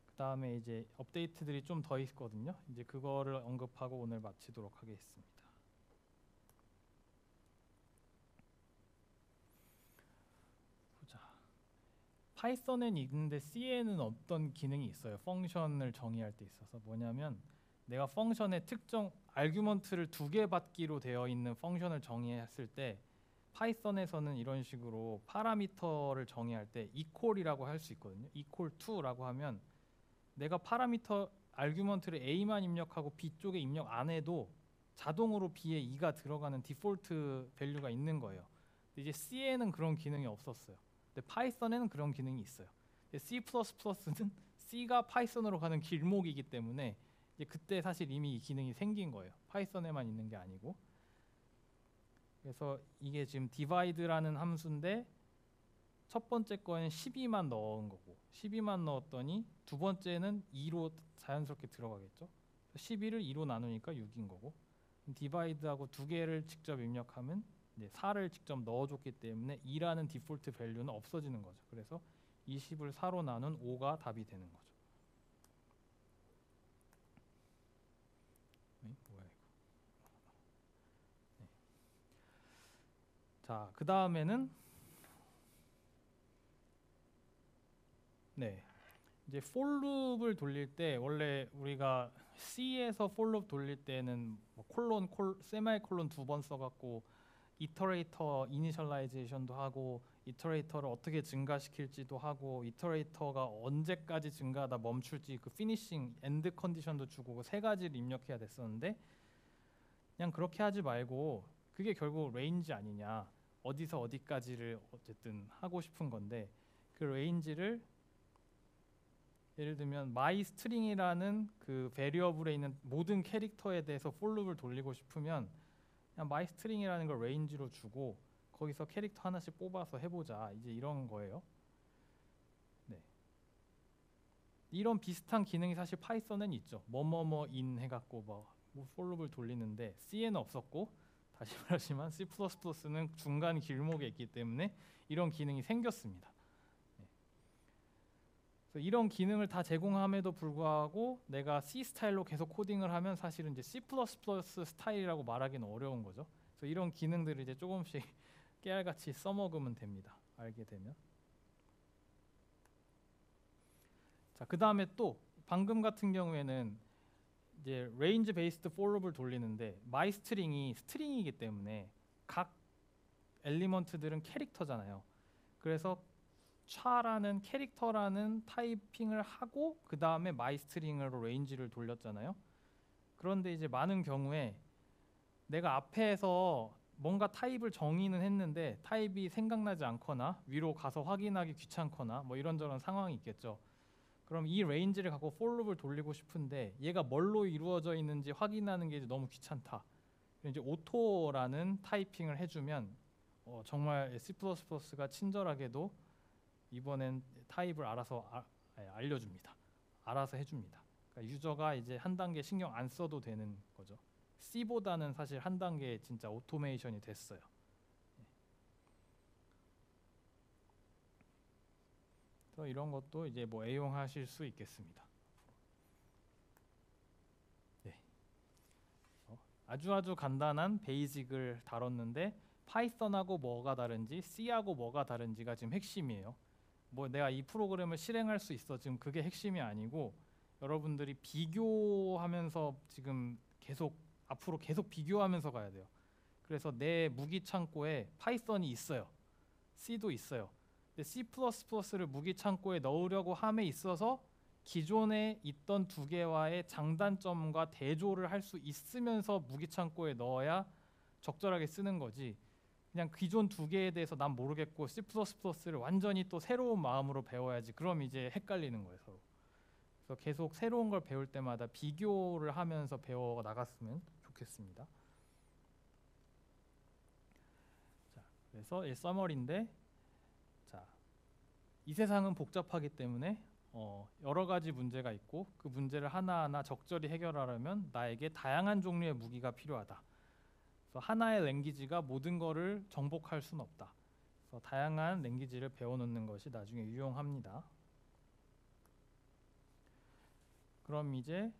S1: 그 다음에 이제 업데이트들이 좀 더 있거든요. 이제 그거를 언급하고 오늘 마치도록 하겠습니다. 파이썬엔 있는데 C에는 어떤 기능이 있어요. 펑션을 정의할 때 있어서 뭐냐면 내가 펑션의 특정 아규먼트를 2개 받기로 되어 있는 펑션을 정의했을 때 파이썬에서는 이런 식으로 파라미터를 정의할 때 equal이라고 할 수 있거든요. equal to라고 하면 내가 파라미터 아규먼트를 A만 입력하고 B 쪽에 입력 안 해도 자동으로 B에 2가 들어가는 디폴트 밸류가 있는 거예요. 근데 이제 C에는 그런 기능이 없었어요. 근데 파이썬에는 그런 기능이 있어요. C++는 C가 파이썬으로 가는 길목이기 때문에 이제 그때 사실 이미 이 기능이 생긴 거예요. 파이썬에만 있는 게 아니고. 그래서 이게 지금 divide라는 함수인데 첫 번째 거에는 12만 넣은 거고 12만 넣었더니 두 번째는 2로 자연스럽게 들어가겠죠. 12를 2로 나누니까 6인 거고 divide하고 두 개를 직접 입력하면 4를 직접 넣어줬기 때문에 2라는 디폴트 밸류는 없어지는 거죠. 그래서 20을 4로 나눈 5가 답이 되는 거죠. 뭐야 이거. 자, 그 다음에는 이제 for loop을 돌릴 때 원래 우리가 C에서 for loop 돌릴 때는 뭐 세마이콜론 2번 써갖고 이터레이터 이니셜라이제이션도 하고 이터레이터를 어떻게 증가시킬지도 하고 이터레이터가 언제까지 증가하다 멈출지 그 피니싱 엔드 컨디션도 주고 그 세 가지를 입력해야 됐었는데 그냥 그렇게 하지 말고 그게 결국 레인지 아니냐 어디서 어디까지를 어쨌든 하고 싶은 건데 그 레인지를 예를 들면 my string이라는 그 베리어블에 있는 모든 캐릭터에 대해서 for loop을 돌리고 싶으면 그냥 my string이라는 걸 레인지로 주고 거기서 캐릭터 하나씩 뽑아서 해보자 이제 이런 거예요. 이런 비슷한 기능이 사실 파이썬엔 있죠. 뭐뭐뭐 in 해갖고 뭐 for loop을 돌리는데 C에는 없었고 다시 말하지만 C++는 중간 길목에 있기 때문에 이런 기능이 생겼습니다. 그래서 이런 기능을 다 제공함에도 불구하고 내가 C 스타일로 계속 코딩을 하면 사실은 이제 C++ 스타일이라고 말하기는 어려운 거죠. 그래서 이런 기능들을 이제 조금씩 깨알같이 써먹으면 됩니다. 알게 되면. 자, 그 다음에 또 방금 같은 경우에는 이제 range based for loop을 돌리는데 my string이 스트링이기 때문에 각 엘리먼트들은 캐릭터잖아요. 그래서 차라는 캐릭터라는 타이핑을 하고 그 다음에 my string으로 range를 돌렸잖아요. 그런데 이제 많은 경우에 내가 앞에서 뭔가 타입을 정의는 했는데 타입이 생각나지 않거나 위로 가서 확인하기 귀찮거나 뭐 이런저런 상황이 있겠죠. 그럼 이 레인지를 갖고 for loop을 돌리고 싶은데 얘가 뭘로 이루어져 있는지 확인하는 게 이제 너무 귀찮다. 이제 오토라는 타이핑을 해주면 정말 C++가 친절하게도 이번엔 타입을 알아서 알려줍니다. 알아서 해줍니다. 그러니까 유저가 이제 한 단계 신경 안 써도 되는 거죠. C보다는 사실 한 단계 진짜 오토메이션이 됐어요. 그래서 이런 것도 이제 뭐 애용하실 수 있겠습니다. 네. 아주 간단한 베이직을 다뤘는데 파이썬하고 뭐가 다른지 C하고 뭐가 다른지가 지금 핵심이에요. 뭐 내가 이 프로그램을 실행할 수 있어 지금 그게 핵심이 아니고 여러분들이 비교하면서 지금 앞으로 계속 비교하면서 가야 돼요. 그래서 내 무기 창고에 파이썬이 있어요. C도 있어요. 근데 C++를 무기 창고에 넣으려고 함에 있어서 기존에 있던 두 개와의 장단점과 대조를 할 수 있으면서 무기 창고에 넣어야 적절하게 쓰는 거지. 그냥 기존 두 개에 대해서 난 모르겠고 C++를 완전히 또 새로운 마음으로 배워야지. 그럼 이제 헷갈리는 거예요, 서로. 그래서 계속 새로운 걸 배울 때마다 비교를 하면서 배워 나갔으면 좋겠습니다. 자, 그래서 이 서머리인데, 자, 이 세상은 복잡하기 때문에 여러 가지 문제가 있고 그 문제를 하나하나 적절히 해결하려면 나에게 다양한 종류의 무기가 필요하다. 그래서 하나의 랭귀지가 모든 거를 정복할 수는 없다. 그래서 다양한 랭귀지를 배워놓는 것이 나중에 유용합니다. 그럼 이제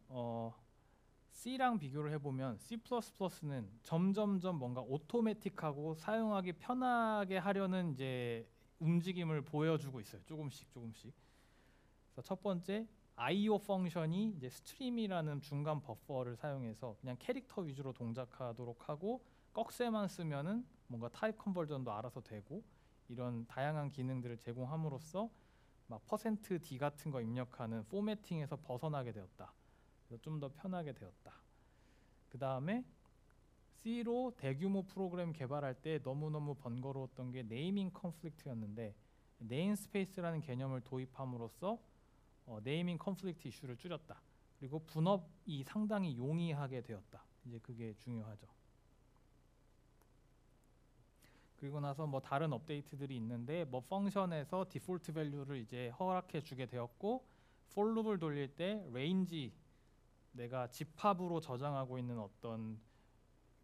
S1: C랑 비교를 해보면 C++는 점점점 뭔가 오토매틱하고 사용하기 편하게 하려는 이제 움직임을 보여주고 있어요. 조금씩. 그래서 첫 번째 IO 펑션이 이제 스트림이라는 중간 버퍼를 사용해서 그냥 캐릭터 위주로 동작하도록 하고 꺽쇠만 쓰면은 뭔가 타입 컨버전도 알아서 되고 이런 다양한 기능들을 제공함으로써 막 %D 같은 거 입력하는 포매팅에서 벗어나게 되었다. 그래서 좀 더 편하게 되었다. 그 다음에 C로 대규모 프로그램 개발할 때 너무너무 번거로웠던 게 네이밍 컨플릭트였는데 네임스페이스라는 개념을 도입함으로써 네이밍 컨플릭트 이슈를 줄였다. 그리고 분업이 상당히 용이하게 되었다. 이제 그게 중요하죠. 그리고 나서 뭐 다른 업데이트들이 있는데 뭐 펑션에서 디폴트 밸류를 이제 허락해 주게 되었고 for loop을 돌릴 때 range 내가 집합으로 저장하고 있는 어떤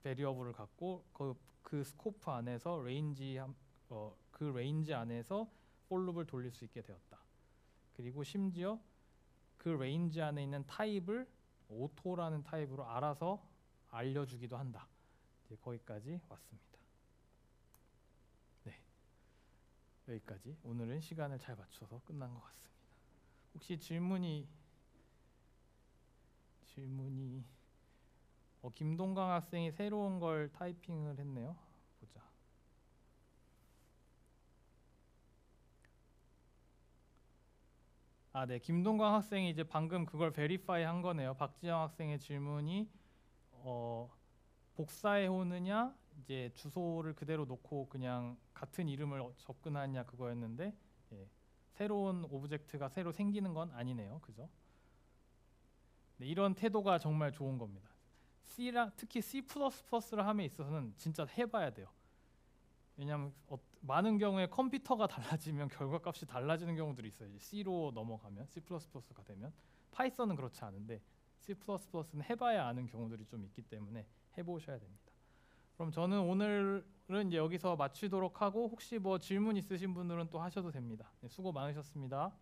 S1: 베리어블을 갖고 그 스코프 안에서 그 레인지 안에서 for loop을 돌릴 수 있게 되었다. 그리고 심지어 그 레인지 안에 있는 타입을 오토라는 타입으로 알아서 알려주기도 한다. 이제 거기까지 왔습니다. 네, 여기까지. 오늘은 시간을 잘 맞춰서 끝난 것 같습니다. 혹시 질문이 김동강 학생이 새로운 걸 타이핑을 했네요. 보자. 네, 김동강 학생이 이제 방금 그걸 베리파이 한 거네요. 박지영 학생의 질문이 복사해 오느냐, 이제 주소를 그대로 놓고 그냥 같은 이름을 접근하느냐 그거였는데 새로운 오브젝트가 새로 생기는 건 아니네요. 그죠? 네, 이런 태도가 정말 좋은 겁니다. 특히 C++를 함에 있어서는 진짜 해봐야 돼요. 왜냐하면 많은 경우에 컴퓨터가 달라지면 결과값이 달라지는 경우들이 있어요. 이제 C로 넘어가면 C++가 되면 파이썬은 그렇지 않은데 C++는 해봐야 아는 경우들이 좀 있기 때문에 해보셔야 됩니다. 그럼 저는 오늘은 이제 여기서 마치도록 하고 혹시 뭐 질문 있으신 분들은 또 하셔도 됩니다. 네, 수고 많으셨습니다.